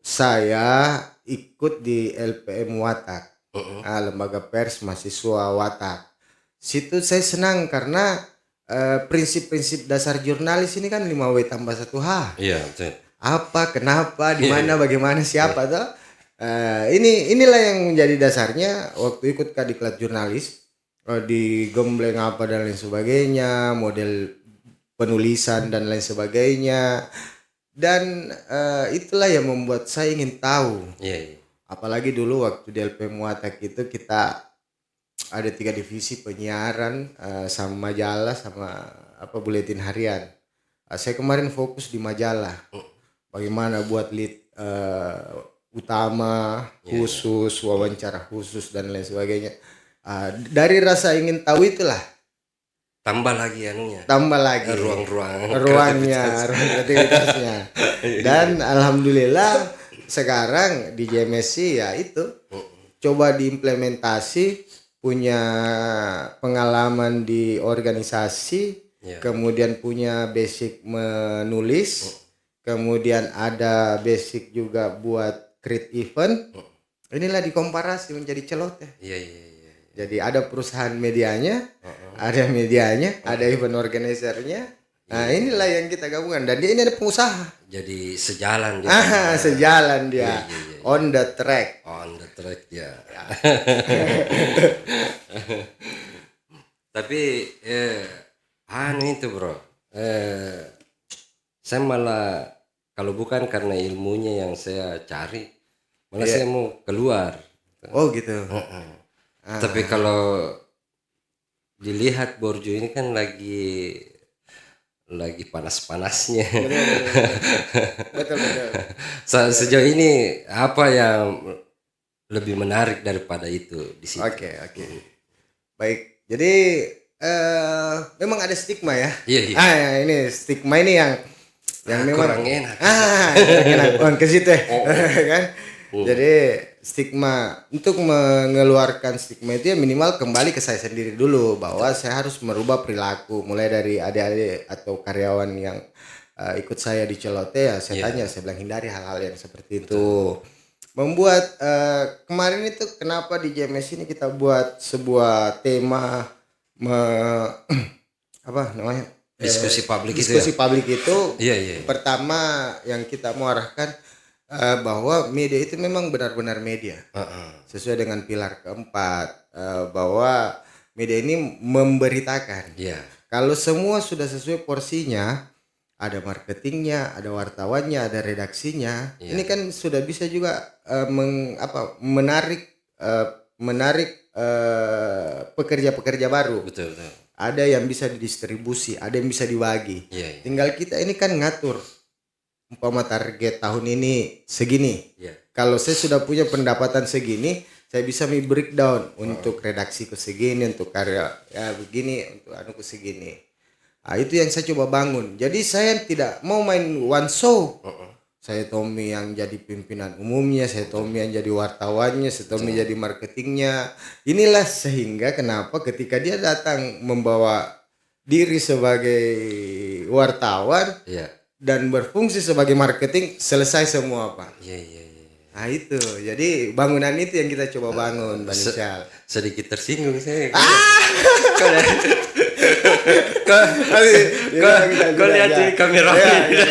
saya ikut di LPM Watak. Lembaga pers mahasiswa Watak. Situ saya senang karena prinsip-prinsip dasar jurnalis ini kan 5W tambah 1H. Iya, betul. Apa, kenapa, di mana, bagaimana, siapa tuh? Inilah yang menjadi dasarnya waktu ikut Kadiklat Jurnalis digembleng apa dan lain sebagainya, model penulisan dan lain sebagainya, dan itulah yang membuat saya ingin tahu. Iya. Apalagi dulu waktu di LPM Watak itu kita ada 3 divisi penyiaran, sama majalah sama buletin harian. Saya kemarin fokus di majalah. Bagaimana buat lead utama khusus, wawancara khusus dan lain sebagainya. Dari rasa ingin tahu itulah tambah lagi anunya. Tambah lagi ruangnya, ruang kreativitasnya. Dan alhamdulillah sekarang di JMSC ya itu coba diimplementasi, punya pengalaman di organisasi, kemudian punya basic menulis, kemudian ada basic juga buat create event. Inilah dikomparasi menjadi celoteh. Jadi ada perusahaan medianya, ada medianya, ada event organizernya. Nah inilah yang kita gabungkan, dan dia ini ada pengusaha. Jadi sejalan dia. Sejalan dia. On the track. On the track dia. Tapi itu bro. Saya malah kalau bukan karena ilmunya yang saya cari, malah saya mau keluar. Oh gitu. Tapi kalau dilihat Borjo ini kan lagi panas-panasnya. Betul. Sejauh ini apa yang lebih menarik daripada itu di situ? Oke. Baik. Jadi memang ada stigma ya. Iya. Ini stigma ini yang memang kurang enak. Enak ke situ kan. Jadi stigma, untuk mengeluarkan stigma itu ya minimal kembali ke saya sendiri dulu, bahwa saya harus merubah perilaku, mulai dari adik-adik atau karyawan yang ikut saya di celoteh ya saya tanya, saya bilang hindari hal-hal yang seperti itu. Membuat kemarin itu kenapa di JMS ini kita buat sebuah tema apa namanya? Diskusi publik itu. Iya. Pertama yang kita mau arahkan bahwa media itu memang benar-benar media, sesuai dengan pilar keempat, bahwa media ini memberitakan. Kalau semua sudah sesuai porsinya, ada marketingnya, ada wartawannya, ada redaksinya, ini kan sudah bisa juga menarik pekerja-pekerja baru. Betul. Ada yang bisa didistribusi, ada yang bisa dibagi. Tinggal kita ini kan ngatur. Umpama target tahun ini segini. Kalau saya sudah punya pendapatan segini, saya bisa breakdown untuk redaksiku segini, untuk karya ya begini, untuk anuku segini. Nah, itu yang saya coba bangun. Jadi saya tidak mau main one show. Saya Tommy yang jadi pimpinan umumnya, saya Tommy yang jadi wartawannya, saya Tommy jadi marketingnya. Inilah sehingga kenapa ketika dia datang membawa diri sebagai wartawan, dan berfungsi sebagai marketing, selesai semua Pak. Nah itu, jadi bangunan itu yang kita coba bangun, Bang Isyal. Sedikit tersinggung saya. Kau lihat ini kamera ini.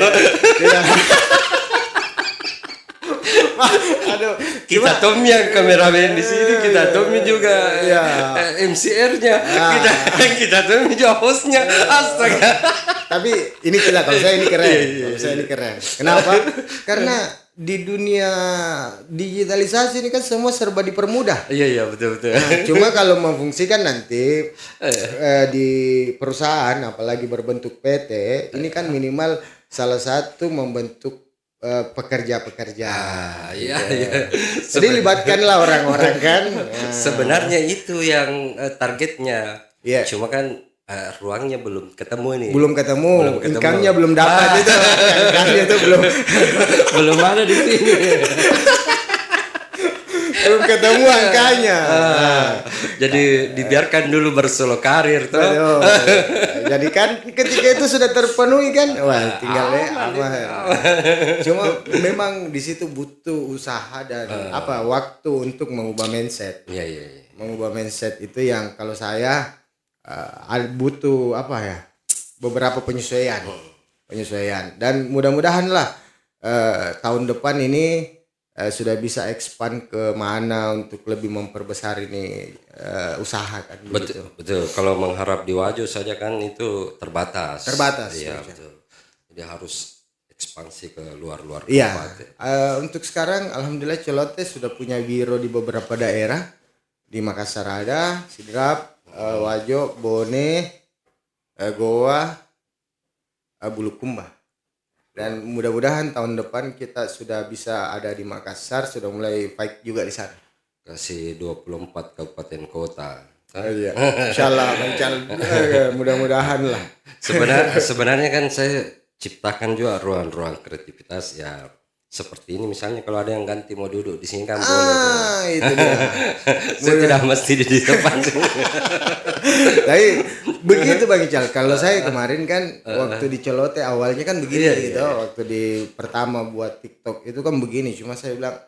Aduh, kita Tommy yang kameramen di sini, kita Tommy juga MCR-nya, kita Tommy juga hostnya. Astaga. Tapi ini tidak, kalau saya ini keren. Kenapa? Karena di dunia digitalisasi ini kan semua serba dipermudah. Iya betul. Nah, cuma kalau memfungsikan nanti di perusahaan, apalagi berbentuk PT, ini kan minimal salah satu membentuk pekerja-pekerja. Iya. Jadi libatkanlah orang-orang kan. Sebenarnya itu yang targetnya. Cuma kan ruangnya belum ketemu nih. Belum ketemu. Income-nya belum dapat itu. Income-nya itu belum ada di sini. Belum ketemu angkanya. Jadi dibiarkan dulu bersolo karir tuh. Jadi kan ketika itu sudah terpenuhi kan, wah tinggalnya apa. Cuma memang di situ butuh usaha dan waktu untuk mengubah mindset. Mengubah mindset itu yang kalau saya butuh beberapa penyesuaian. Dan mudah-mudahan lah tahun depan ini sudah bisa expand ke mana untuk lebih memperbesar ini usaha kan. Betul. Kalau mengharap di Wajo saja kan itu terbatas. Iya betul. Jadi harus ekspansi ke luar-luar tempat. Untuk sekarang alhamdulillah celoteh sudah punya biro di beberapa daerah. Di Makassar ada, Sidrap, Wajo, Bone, Goa, Bulukumba. Dan mudah-mudahan tahun depan kita sudah bisa ada di Makassar, sudah mulai fight juga di sana. Kasih 24 kabupaten kota. Iya. Insyaallah mudah-mudahan lah. Sebenarnya kan saya ciptakan juga ruang-ruang kreativitas ya. Seperti ini misalnya kalau ada yang ganti mau duduk di sini kan boleh. Itu dia. Saya tidak mesti di depan. Tapi begitu Bang Ical. Kalau saya kemarin kan waktu di Celote awalnya kan begini gitu. Waktu di pertama buat TikTok itu kan begini. Cuma saya bilang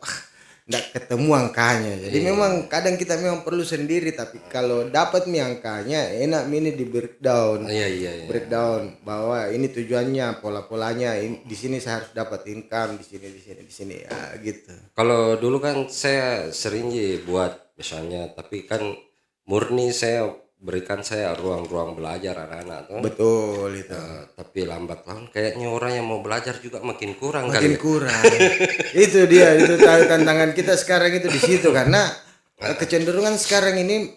nggak ketemu angkanya. Jadi memang kadang kita memang perlu sendiri. Tapi kalau dapat nih angkanya enak ini di breakdown. Breakdown bahwa ini tujuannya, pola-polanya. Di sini saya harus dapat income, di sini ya gitu. Kalau dulu kan saya sering buat misalnya, tapi kan murni saya berikan saya ruang-ruang belajar anak-anak tuh. Betul itu. Tapi lambat laun kayaknya orang yang mau belajar juga makin kurang kali. Kurang. Itu dia, itu tantangan kita sekarang itu di situ karena kecenderungan sekarang ini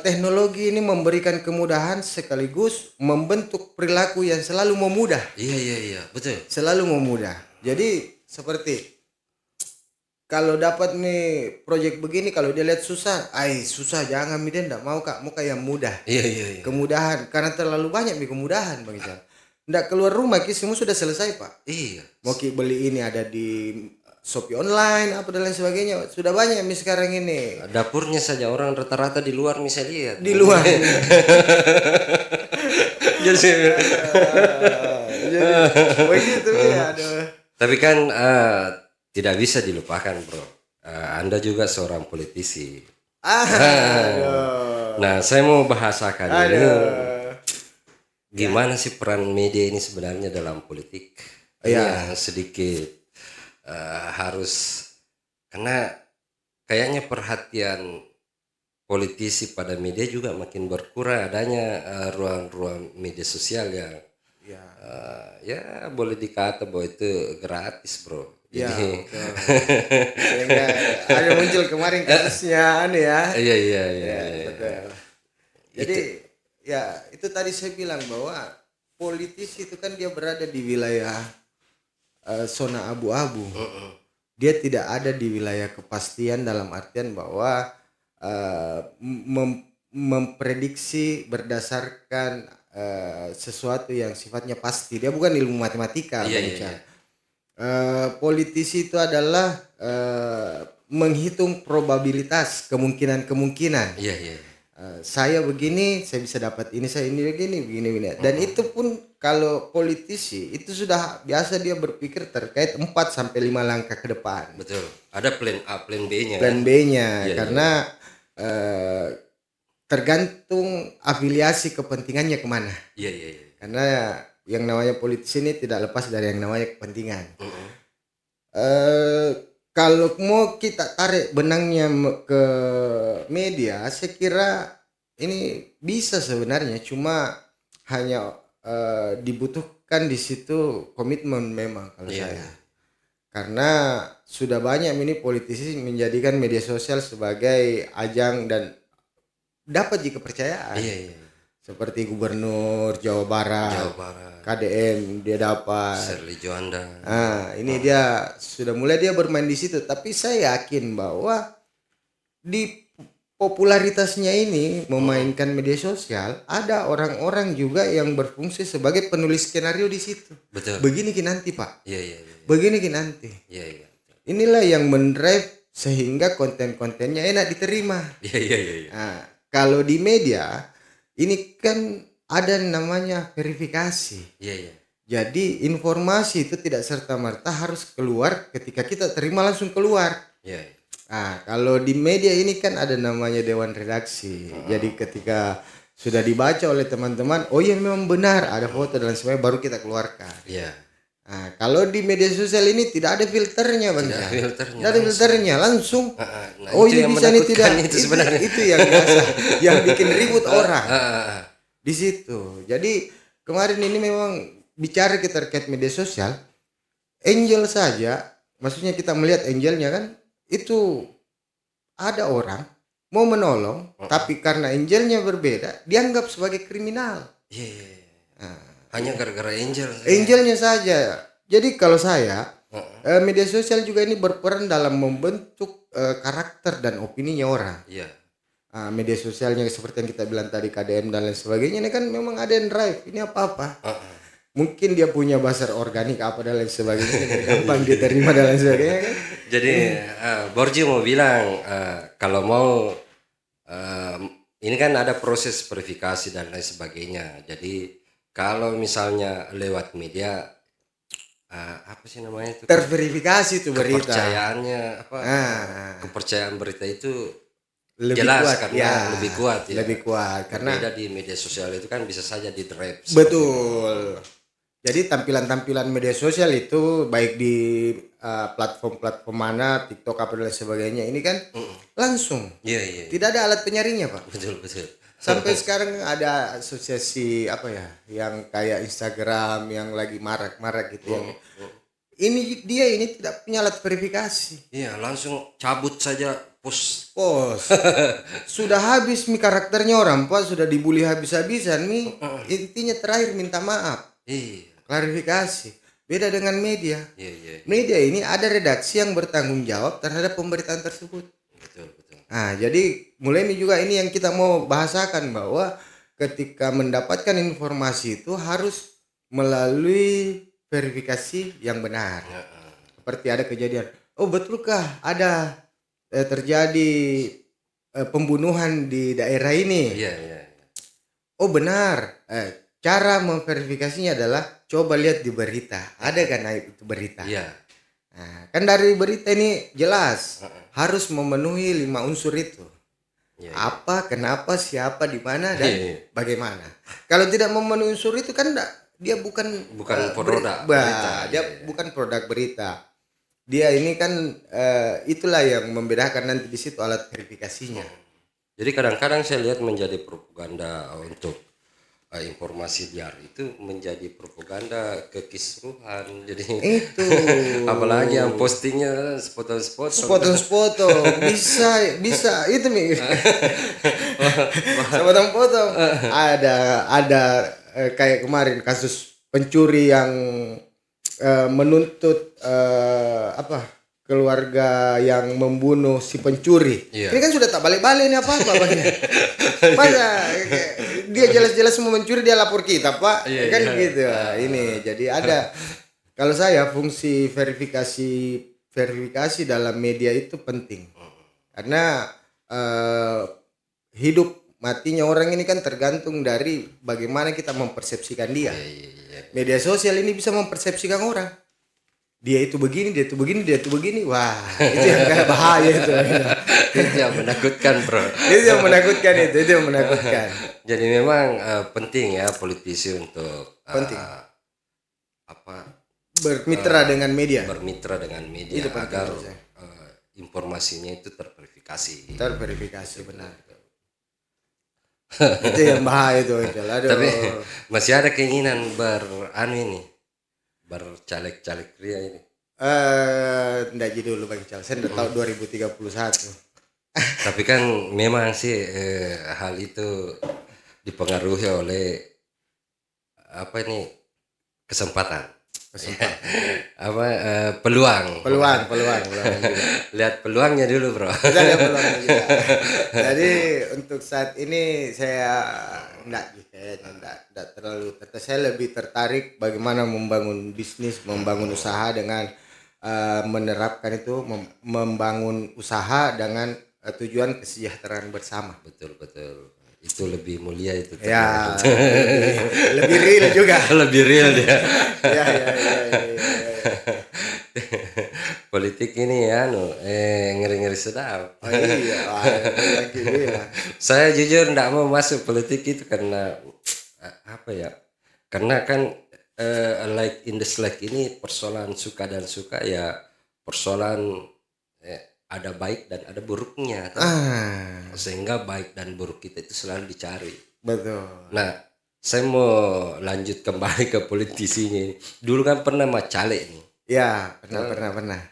teknologi ini memberikan kemudahan sekaligus membentuk perilaku yang selalu memudah. Iya, betul. Selalu memudah. Jadi seperti kalau dapat nih proyek begini, kalau dia lihat susah, susah jangan, dia enggak mau Kak, mau kayak mudah. Iya. Kemudahan, karena terlalu banyak kemudahan Bang Ical. Enggak keluar rumah semua sudah selesai Pak. Iya. Mau beli ini ada di Shopee online apa dan lain sebagainya, sudah banyak sekarang ini. Dapurnya saja orang rata-rata di luar misalnya lihat. Di luar. Jadi begitu ya. Tapi kan tidak bisa dilupakan bro. Anda juga seorang politisi. Nah saya mau bahasakan ini. Gimana sih peran media ini sebenarnya dalam politik? Yang sedikit harus, karena kayaknya perhatian politisi pada media juga makin berkurang adanya ruang-ruang media sosial yang ya boleh dikata bahwa itu gratis bro. Jadi sehingga ada muncul kemarin kasusnya Iya. Betul. Jadi itu tadi saya bilang bahwa politisi itu kan dia berada di wilayah zona abu-abu. Dia tidak ada di wilayah kepastian dalam artian bahwa memprediksi berdasarkan sesuatu yang sifatnya pasti. Dia bukan ilmu matematika. Politisi itu adalah menghitung probabilitas, kemungkinan. Saya begini, saya bisa dapat ini, saya ini begini. Dan itu pun kalau politisi itu sudah biasa dia berpikir terkait 4 sampai 5 langkah ke depan. Betul. Ada plan A, plan B-nya. Plan B-nya karena tergantung afiliasi kepentingannya kemana. Karena yang namanya politisi ini tidak lepas dari yang namanya kepentingan. Kalau mau kita tarik benangnya ke media, saya kira ini bisa sebenarnya, cuma hanya dibutuhkan di situ komitmen memang kalau saya. Karena sudah banyak ini politisi menjadikan media sosial sebagai ajang dan dapat kepercayaan. Seperti Gubernur Jawa Barat. KDM dia dapat. Shirley Juanda. Ini dia sudah mulai dia bermain di situ. Tapi saya yakin bahwa di popularitasnya ini memainkan media sosial, ada orang-orang juga yang berfungsi sebagai penulis skenario di situ. Betul. Begini nanti Pak. Begini nanti. Inilah yang mendrive sehingga konten-kontennya enak diterima. Kalau di media ini kan ada namanya verifikasi. Jadi informasi itu tidak serta-merta harus keluar ketika kita terima langsung keluar. Kalau di media ini kan ada namanya dewan redaksi. Jadi ketika sudah dibaca oleh teman-teman, oh iya memang benar ada foto dan sebagainya, baru kita keluarkan. Kalau di media sosial ini tidak ada filternya Bang. Tidak ada filternya langsung. Oh ini bisa nih tidak. Itu yang biasa yang bikin ribut orang. Di situ. Jadi kemarin ini memang bicara kita terkait media sosial, Angel saja, maksudnya kita melihat Angelnya kan, itu ada orang mau menolong, tapi karena Angelnya berbeda, dianggap sebagai kriminal. Hanya gara-gara Angelnya saja. Jadi kalau saya, media sosial juga ini berperan dalam membentuk karakter dan opininya orang. media sosialnya seperti yang kita bilang tadi KDM dan lain sebagainya, ini kan memang ada yang drive ini apa-apa. Mungkin dia punya basar organik apa dan lain sebagainya, gampang diterima dan lain sebagainya kan. Jadi Borji mau bilang kalau mau ini kan ada proses verifikasi dan lain sebagainya. Jadi kalau misalnya lewat media apa sih namanya itu? Terverifikasi itu berita. Kepercayaannya apa? Kepercayaan berita itu lebih jelas kuat, karena lebih kuat ya. Lebih kuat karena beda di media sosial itu kan bisa saja di drive. Betul. Jadi tampilan-tampilan media sosial itu baik di platform-platform mana, TikTok apa dan sebagainya ini kan langsung. Iya. Tidak ada alat penyaringnya, Pak. Betul. Sampai sekarang ada asosiasi apa ya, yang kayak Instagram yang lagi marak-marak gitu yang ini tidak punya alat verifikasi. Iya, langsung cabut saja post. Sudah habis mi karakternya orang, Pak, sudah dibully habis-habisan mi. Intinya terakhir minta maaf. Iya. Klarifikasi. Beda dengan media. Iya. Media ini ada redaksi yang bertanggung jawab terhadap pemberitaan tersebut. Betul. Nah, jadi mulai juga ini yang kita mau bahasakan bahwa ketika mendapatkan informasi itu harus melalui verifikasi yang benar. Seperti ada kejadian, oh betulkah ada terjadi pembunuhan di daerah ini? Iya. Oh benar. Cara memverifikasinya adalah coba lihat di berita, ada kan naik itu berita. Iya. Nah, kan dari berita ini jelas harus memenuhi 5 unsur itu. Iya. Apa, kenapa, siapa, di mana dan bagaimana. Kalau tidak memenuhi unsur itu kan dia bukan produk berita. Dia bukan produk berita. Dia ini kan itulah yang membedakan nanti di situ alat verifikasinya. Jadi kadang-kadang saya lihat menjadi propaganda untuk informasi liar itu menjadi propaganda kekisruhan. Jadi itu apalagi yang postingnya sepotong-sepotong bisa itu nih sepotong-potong ada kayak kemarin kasus pencuri yang menuntut keluarga yang membunuh si pencuri. Ini kan sudah tak balik-balik ini apa masa dia jelas-jelas mau mencuri dia lapor kita, Pak. Gitu. Ini jadi ada, kalau saya fungsi verifikasi dalam media itu penting. Karena hidup matinya orang ini kan tergantung dari bagaimana kita mempersepsikan dia. Media sosial ini bisa mempersepsikan orang. Dia itu begini. Wah, itu yang kayak bahaya itu. Itu yang menakutkan, Bro. Itu yang menakutkan. Jadi memang penting ya politisi untuk bermitra dengan media. Bermitra dengan media itu agar informasinya itu terverifikasi. Benar. Itu yang bahaya itu. Tapi masih ada keinginan bercaleg-caleg pria ini. Nggak jadi dulu Bang Cal. Saya udah tahu 2031. Tapi kan memang sih hal itu dipengaruhi oleh kesempatan. Peluang. Lihat peluangnya dulu, Bro. Lihat peluangnya juga. Jadi untuk saat ini saya enggak terlalu saya lebih tertarik bagaimana membangun bisnis, membangun usaha dengan menerapkan itu membangun usaha dengan tujuan kesejahteraan bersama. Betul. Itu lebih mulia itu. Ya. lebih real juga. Lebih real dia. Ya. Politik ini ngeri-ngeri sedap. Oh iya. Saya jujur enggak mau masuk politik itu karena karena kan like in the slack ini persoalan suka dan suka ya, persoalan ada baik dan ada buruknya. Sehingga baik dan buruk kita itu selalu dicari. Betul. Nah, saya mau lanjut kembali ke politisinya ini. Dulu kan pernah caleg nih. Ya, pernah.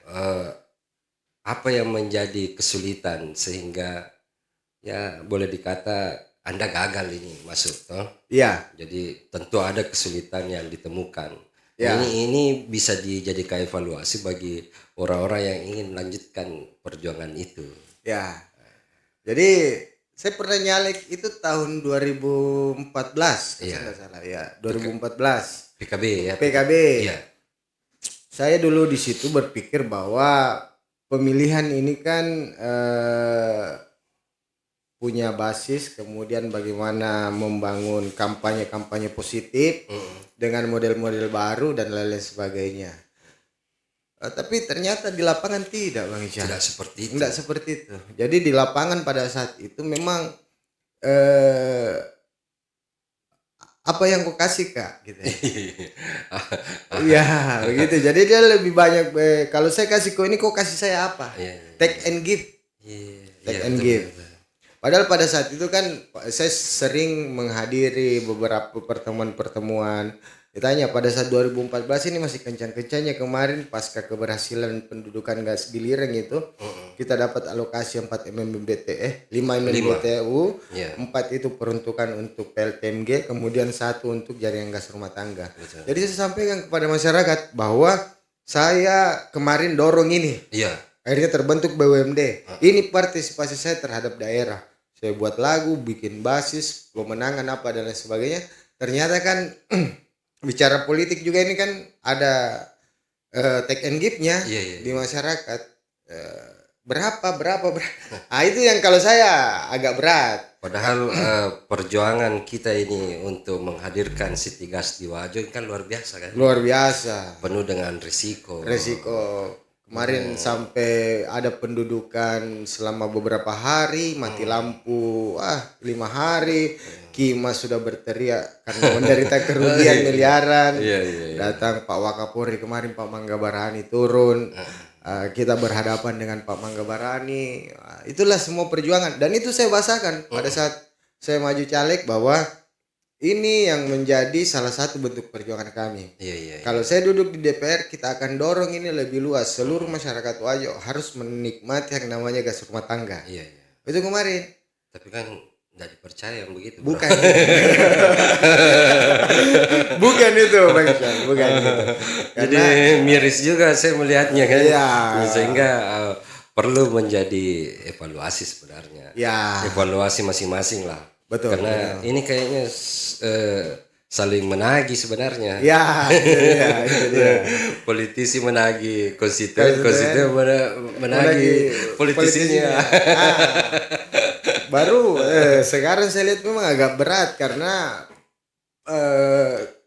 Apa yang menjadi kesulitan sehingga ya boleh dikata Anda gagal ini masuk, toh? Iya. Jadi tentu ada kesulitan yang ditemukan. Ya. Ini bisa dijadikan evaluasi bagi orang-orang yang ingin melanjutkan perjuangan itu. Ya. Jadi Saya pernah nyalek itu tahun 2014, Iya. nggak salah ya, 2014. PKB ya. PKB. Iya. Saya dulu di situ berpikir bahwa pemilihan ini kan punya basis, kemudian bagaimana membangun kampanye-kampanye positif dengan model-model baru dan lain-lain sebagainya. Tapi ternyata di lapangan tidak, Bang Ican. Tidak seperti itu. Tidak seperti itu. Jadi di lapangan pada saat itu memang apa yang kau kasih, Kak, gitu. Iya, begitu. Jadi dia lebih banyak kalau saya kasih kau ini, kau kasih saya apa? Take and give. Take and give. Padahal pada saat itu kan saya sering menghadiri beberapa pertemuan-pertemuan. Ditanya pada saat 2014 ini masih kencang-kencangnya kemarin pasca keberhasilan pendudukan gas Gilireng itu, kita dapat alokasi 4 MMBTE, 5 MMBTU, 4 itu peruntukan untuk PLTMG, kemudian 1 untuk jaringan gas rumah tangga. Betul. Jadi saya sampaikan kepada masyarakat bahwa saya kemarin dorong ini. Iya. Akhirnya terbentuk BUMD. Ini partisipasi saya terhadap daerah. Saya buat lagu, bikin basis, pemenangan apa dan lain sebagainya. Ternyata kan bicara politik juga ini kan ada take and give-nya di masyarakat. Berapa. Nah, itu yang kalau saya agak berat. Padahal perjuangan kita ini untuk menghadirkan City Gas di Wajo kan luar biasa kan? Luar biasa. Penuh dengan risiko. Kemarin sampai ada pendudukan selama beberapa hari, mati lampu 5 hari. Kima sudah berteriak karena menderita kerugian miliaran. Datang Pak Wakapolri kemarin, Pak Mangga Barani turun. Kita berhadapan dengan Pak Mangga Barani. Itulah semua perjuangan, dan itu saya bahasakan pada saat saya maju caleg bahwa ini yang menjadi salah satu bentuk perjuangan kami. Kalau saya duduk di DPR, kita akan dorong ini lebih luas. Seluruh masyarakat Wajo harus menikmati yang namanya gas rumah tangga. Itu kemarin. Tapi kan tidak dipercaya yang begitu. Bukan. Bukan itu, Bang Ican. Bukan itu. Jadi miris juga saya melihatnya kan. Sehingga perlu menjadi evaluasi sebenarnya. Evaluasi masing-masing lah. Betul. Karena ini kayaknya saling menagih sebenarnya. Itu dia. Politisi menagih konstituen menagih politisinya. Baru sekarang saya lihat memang agak berat karena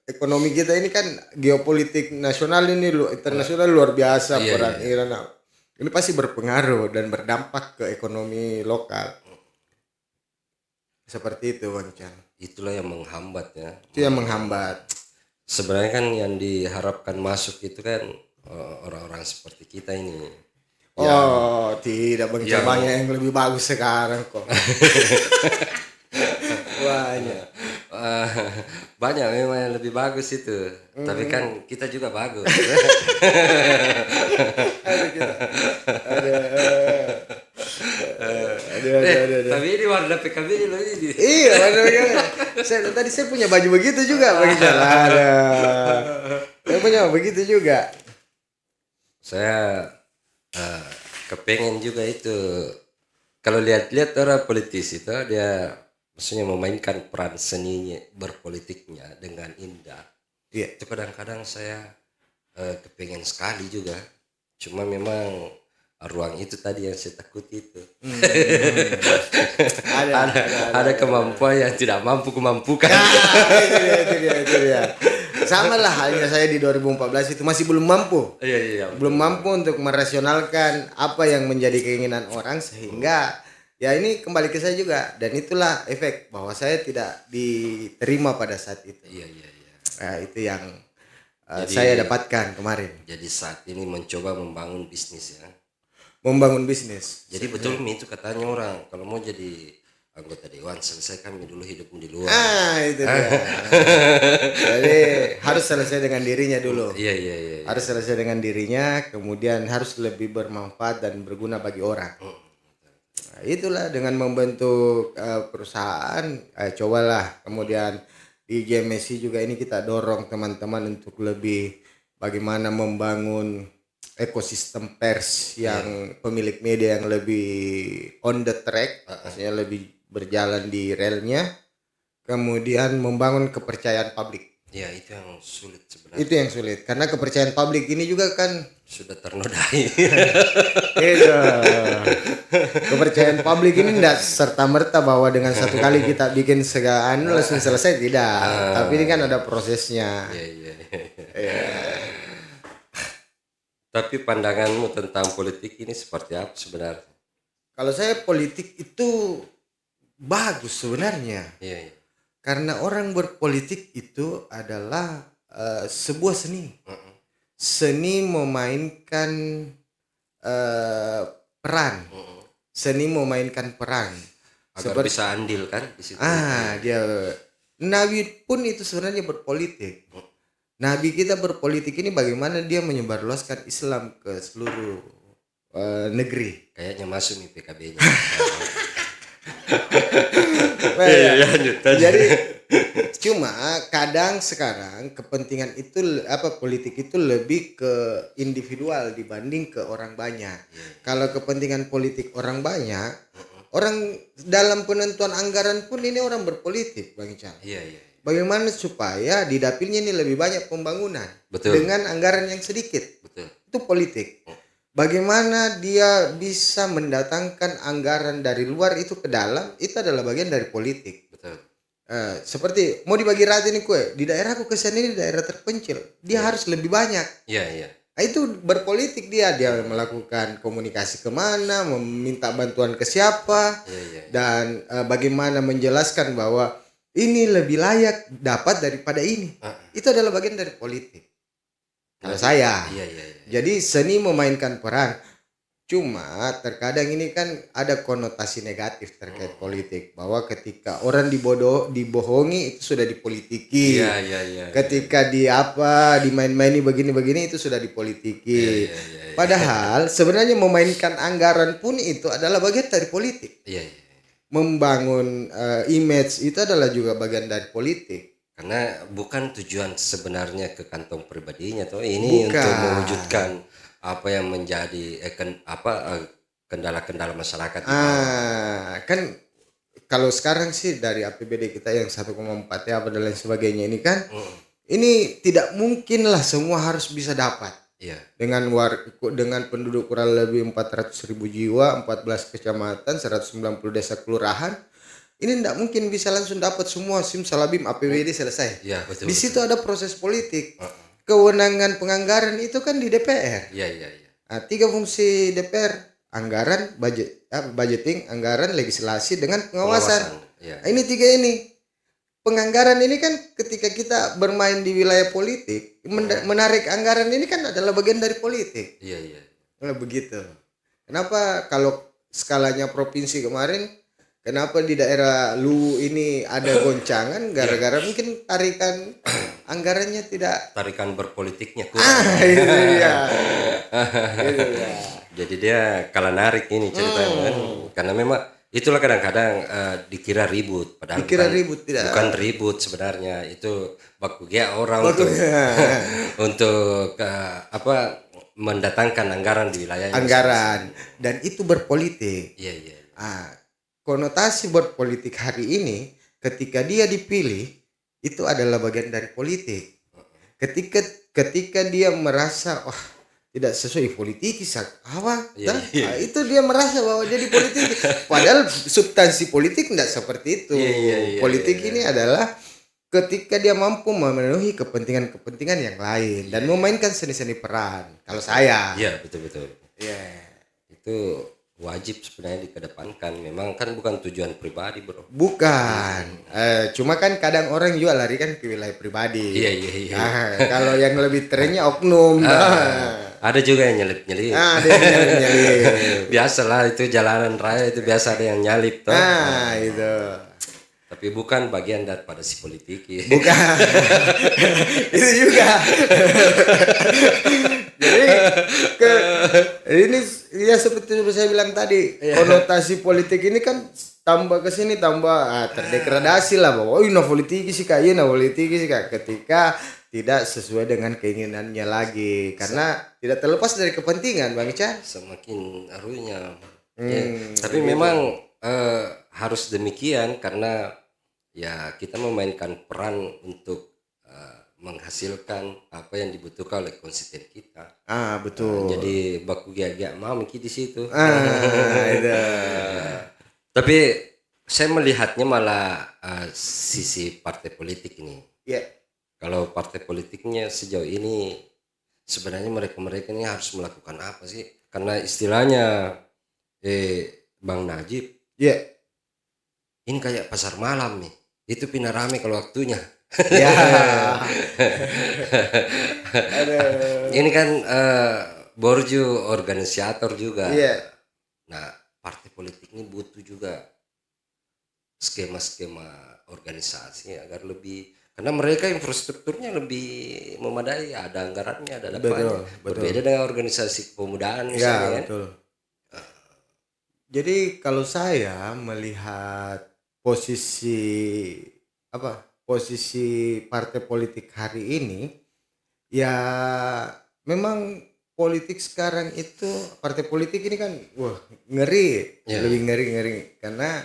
ekonomi kita ini kan geopolitik nasional ini internasional luar biasa. Perang Iran ini pasti berpengaruh dan berdampak ke ekonomi lokal. Seperti itu, Bang Chan. Itulah yang menghambat ya. Itu yang menghambat. Sebenarnya kan yang diharapkan masuk itu kan orang-orang seperti kita ini. Tidak, Bang Chan. Banyak yang lebih bagus sekarang kok. Banyak memang yang lebih bagus itu. Tapi kan kita juga bagus. Tapi ini warna PKB ini loh ini. Iya, warna PKB. Tadi saya punya baju begitu juga, Bang Ican. Saya punya begitu juga. Saya kepengen juga itu. Kalau lihat-lihat orang politisi itu dia maksudnya memainkan peran seninya berpolitiknya dengan indah. Itu kadang-kadang saya kepengen sekali juga. Cuma memang ruang itu tadi yang saya takuti itu. Ada kemampuan yang tidak mampu kumampukan. Itu dia. Sama lah halnya saya di 2014 itu masih belum mampu. Belum mampu untuk merasionalkan apa yang menjadi keinginan orang sehingga ya ini kembali ke saya juga, dan itulah efek bahwa saya tidak diterima pada saat itu. Nah, itu yang saya dapatkan kemarin. Jadi saat ini mencoba membangun bisnis ya. Membangun bisnis. Jadi betul itu katanya orang kalau mau jadi anggota dewan selesaikan dulu hidupmu di luar. Itu dia. Jadi harus selesai dengan dirinya dulu. Harus selesai dengan dirinya, kemudian harus lebih bermanfaat dan berguna bagi orang. Nah, itulah dengan membentuk perusahaan, cobalah kemudian di GMSI juga ini kita dorong teman-teman untuk lebih bagaimana membangun ekosistem pers yang pemilik media yang lebih on the track, maksudnya lebih berjalan di relnya, kemudian membangun kepercayaan publik. Ya, itu yang sulit sebenarnya. Itu yang sulit karena kepercayaan publik ini juga kan sudah ternodai. Itu. Kepercayaan publik ini tidak serta merta bahwa dengan satu kali kita bikin segaan langsung selesai, tidak. Tapi ini kan ada prosesnya. Iya. Tapi pandanganmu tentang politik ini seperti apa sebenarnya? Kalau saya politik itu bagus sebenarnya. Iya. Karena orang berpolitik itu adalah sebuah seni. Seni memainkan peran. Seni memainkan peran. Agar bisa andil kan di situ. Dia Nabi pun itu sebenarnya berpolitik. Nabi kita berpolitik ini bagaimana dia menyebarluaskan Islam ke seluruh negeri. Kayaknya masuk nih PKB-nya. Jadi cuma kadang sekarang kepentingan itu politik itu lebih ke individual dibanding ke orang banyak. Kalau kepentingan politik orang banyak, orang dalam penentuan anggaran pun ini orang berpolitik, Bang Ican. Bagaimana supaya di dapilnya ini lebih banyak pembangunan. Betul. Dengan anggaran yang sedikit. Betul. Itu politik. Bagaimana dia bisa mendatangkan anggaran dari luar itu ke dalam, itu adalah bagian dari politik. Betul. Seperti mau dibagi rata nih kue, di daerahku kesan ini daerah terpencil, dia harus lebih banyak. Iya. Itu berpolitik dia melakukan komunikasi kemana, meminta bantuan ke siapa, dan bagaimana menjelaskan bahwa ini lebih layak dapat daripada ini. Itu adalah bagian dari politik. Kalau saya. Jadi seni memainkan peran. Cuma terkadang ini kan ada konotasi negatif terkait politik, bahwa ketika orang dibohongi itu sudah dipolitiki. Ketika dimain-maini begini-begini itu sudah dipolitiki. Padahal sebenarnya memainkan anggaran pun itu adalah bagian dari politik. Membangun image itu adalah juga bagian dari politik. Karena bukan tujuan sebenarnya ke kantong pribadinya toh, ini bukan. Untuk mewujudkan apa yang menjadi kendala-kendala masyarakat. Kan kalau sekarang sih dari APBD kita yang 1,4 ya dan lain sebagainya ini kan ini tidak mungkin lah semua harus bisa dapat. Dengan penduduk kurang lebih 400.000 jiwa, 14 kecamatan, 190 desa kelurahan. Ini tidak mungkin bisa langsung dapat semua simsalabim APBD selesai. Betul, di situ ada proses politik. Kewenangan penganggaran itu kan di DPR. 3 fungsi DPR: anggaran, budgeting, anggaran, legislasi, dengan pengawasan. Ini 3 ini. Penganggaran ini kan ketika kita bermain di wilayah politik, menarik anggaran ini kan adalah bagian dari politik. Begitu. Kenapa kalau skalanya provinsi kemarin, kenapa di daerah lu ini ada goncangan gara-gara mungkin tarikan anggarannya tidak, tarikan berpolitiknya kurang. Jadi dia kalah narik ini ceritanya kan. Karena memang itulah kadang-kadang dikira ribut, padahal bukan ribut sebenarnya. Itu baku dia orang untuk mendatangkan anggaran di wilayahnya. Dan itu berpolitik. Konotasi berpolitik hari ini ketika dia dipilih itu adalah bagian dari politik. Ketika dia merasa tidak sesuai politik itu dia merasa bahwa jadi politik. Padahal substansi politik tidak seperti itu. Politik ini adalah ketika dia mampu memenuhi kepentingan-kepentingan yang lain dan memainkan seni-seni peran. Kalau saya. Betul. Itu wajib sebenarnya dikedepankan. Memang kan bukan tujuan pribadi, bro. Bukan. Cuma kan kadang orang juga lari kan ke wilayah pribadi. Kalau yang lebih trennya oknum. Ada juga yang nyelip-nyelip. Ada yang nyelip-nyelip. Biasalah itu jalanan raya itu biasa ada yang nyalip toh. Itu. Tapi bukan bagian daripada si politiki. Bukan. Itu juga. Jadi ini ya seperti saya bilang tadi, konotasi politik ini kan tambah ke sini tambah terdegradasi lah, bahwa politiki sih ketika tidak sesuai dengan keinginannya lagi, karena tidak terlepas dari kepentingan, Bang Ican. Semakin runyam. Tapi memang harus demikian karena ya kita memainkan peran untuk menghasilkan apa yang dibutuhkan oleh konstituen kita. Betul. Jadi baku giat-giat mau mungkin di situ. Itu. Tapi saya melihatnya malah sisi partai politik ini. Iya. Kalau partai politiknya sejauh ini sebenarnya mereka ini harus melakukan apa sih? Karena istilahnya Bang Najib. Iya. Ini kayak pasar malam nih. Itu pindah rame kalau waktunya. Ya. Ini kan Borju organisator juga. Iya. Nah, partai politik ini butuh juga skema-skema organisasi agar lebih, karena mereka infrastrukturnya lebih memadai, ada anggarannya, ada dapatnya. Berbeda dengan organisasi kepemudaan misalnya. Ya, betul. Jadi kalau saya melihat posisi partai politik hari ini, ya memang politik sekarang itu, partai politik ini kan ngeri, lebih ngeri karena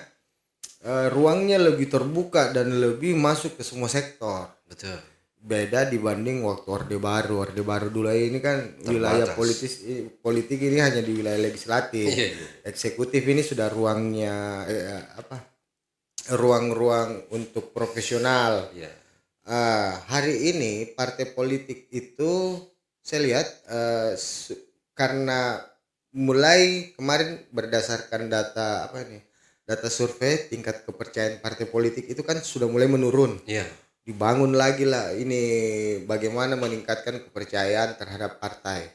ruangnya lebih terbuka dan lebih masuk ke semua sektor. Betul. Beda dibanding waktu Orde Baru dulu ini kan terbatas. Wilayah politik ini hanya di wilayah legislatif. Eksekutif ini sudah ruangnya ruang-ruang untuk profesional. Hari ini partai politik itu saya lihat karena mulai kemarin berdasarkan data survei tingkat kepercayaan partai politik itu kan sudah mulai menurun. Dibangun lagi lah ini bagaimana meningkatkan kepercayaan terhadap partai.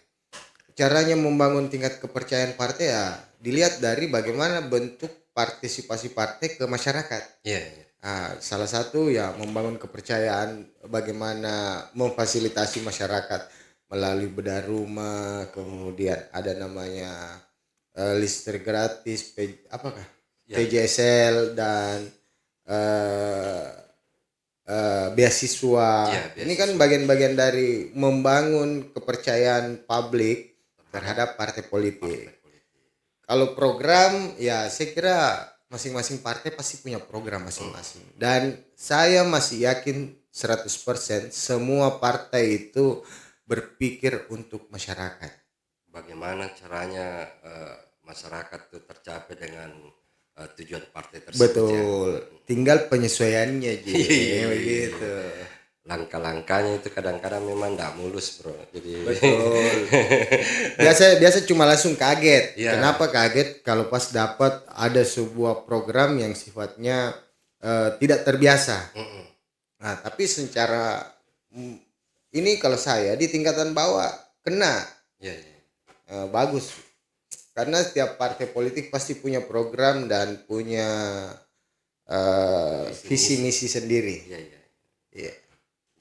Caranya membangun tingkat kepercayaan partai ya dilihat dari bagaimana bentuk partisipasi partai ke masyarakat. Salah satu ya membangun kepercayaan, bagaimana memfasilitasi masyarakat melalui bedah rumah, kemudian ada namanya listrik gratis, PJSL dan beasiswa. Ini kan bagian-bagian dari membangun kepercayaan publik terhadap partai politik. Kalau program ya saya kira masing-masing partai pasti punya program masing-masing. Dan saya masih yakin 100% semua partai itu berpikir untuk masyarakat. Bagaimana caranya masyarakat itu tercapai dengan tujuan partai tersebut. Betul. Tinggal penyesuaiannya begitu. Langkah-langkahnya itu kadang-kadang memang tidak mulus, bro. Jadi betul. biasa cuma langsung kaget. Kenapa kaget? Kalau pas dapat ada sebuah program yang sifatnya tidak terbiasa. Nah, tapi secara ini kalau saya di tingkatan bawah kena. Bagus. Karena setiap partai politik pasti punya program dan punya visi misi sendiri.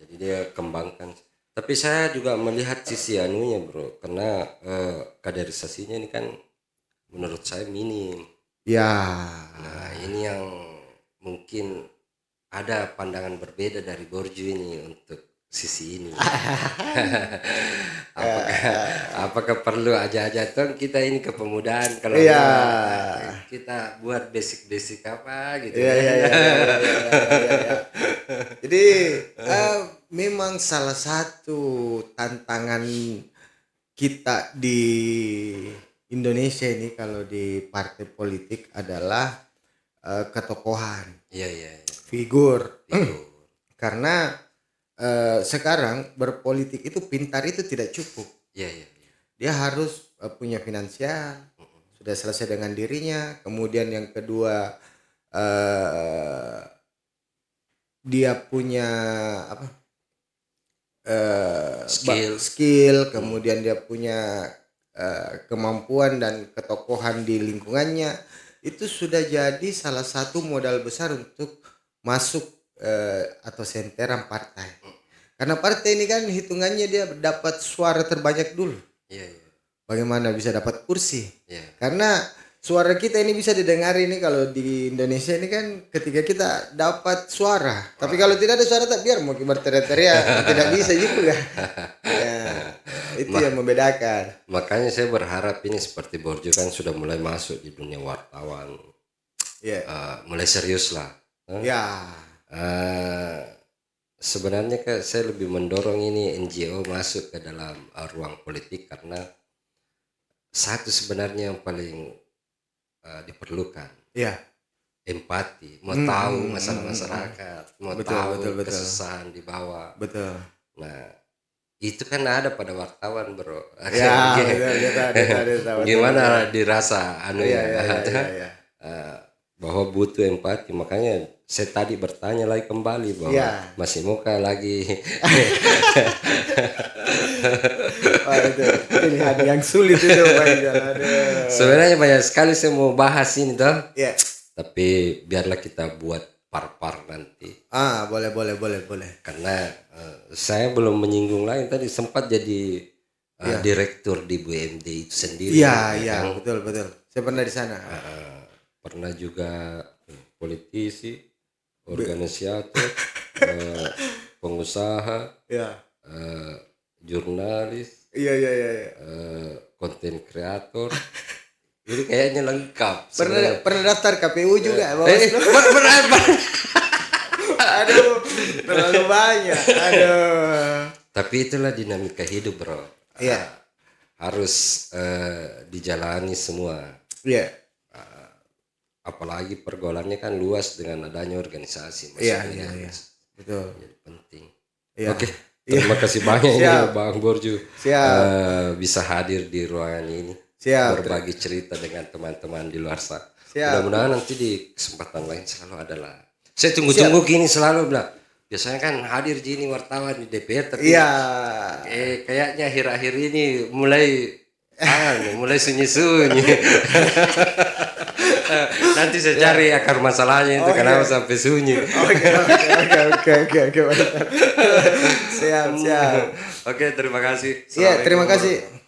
Jadi dia kembangkan. Tapi saya juga melihat sisi anunya, bro, karena kaderisasinya ini kan menurut saya minim. Nah, ini yang mungkin ada pandangan berbeda dari Borju ini untuk sisi ini. apakah perlu aja tuh kita ini kepemudaan kalau kita buat basic apa gitu. Jadi memang salah satu tantangan kita di Indonesia ini kalau di partai politik adalah ketokohan. Figur. Karena sekarang berpolitik itu pintar itu tidak cukup. Dia harus punya finansial, sudah selesai dengan dirinya. Kemudian yang kedua dia punya skill, kemudian dia punya kemampuan dan ketokohan di lingkungannya. Itu sudah jadi salah satu modal besar untuk masuk atau senteran partai. Karena partai ini kan hitungannya dia dapat suara terbanyak dulu. Bagaimana bisa dapat kursi? Karena suara kita ini bisa didengar ini kalau di Indonesia ini kan ketika kita dapat suara. Tapi kalau tidak ada suara tak biar mau berteriak-teriak tidak bisa juga. Itu yang membedakan. Makanya saya berharap ini seperti Borju kan sudah mulai masuk di dunia wartawan. mulai serius lah. Sebenarnya saya lebih mendorong ini NGO masuk ke dalam ruang politik karena satu sebenarnya yang paling diperlukan. Empati, mau tahu masalah masyarakat, mau tahu kesusahan di bawah. Nah, itu kan ada pada wartawan, bro. Gimana dirasa bahwa butuh empati, makanya saya tadi bertanya lagi kembali bahwa masih muka lagi. Itu pilihan yang sulit itu sebenarnya banyak sekali saya mau bahas ini toh. Tapi biarlah kita buat par-par nanti. Boleh. Karena saya belum menyinggung lain tadi sempat jadi direktur di BUMD itu sendiri. Iya, betul. Saya pernah di sana. Pernah juga politisi, organisator, pengusaha, jurnalis, konten kreator. Jadi kayaknya lengkap. Pernah daftar KPU juga, Aduh, terlalu banyak. Tapi itulah dinamika hidup, bro. Harus dijalani semua. Apalagi pergaulannya kan luas dengan adanya organisasi. Betul. Jadi penting. Oke. Terima kasih banyak ini Bang Borju. Bisa hadir di ruangan ini. Berbagi cerita dengan teman-teman di luar sana. Mudah-mudahan nanti di kesempatan lain selalu adalah. Saya tunggu-tunggu gini selalu bilang. Biasanya kan hadir gini wartawan di DPR, tapi kayaknya akhir-akhir ini mulai sunyi-sunyi. Nanti saya cari akar masalahnya itu kenapa sampai sunyi. Oke. Siap. Oke, terima kasih. Terima kasih.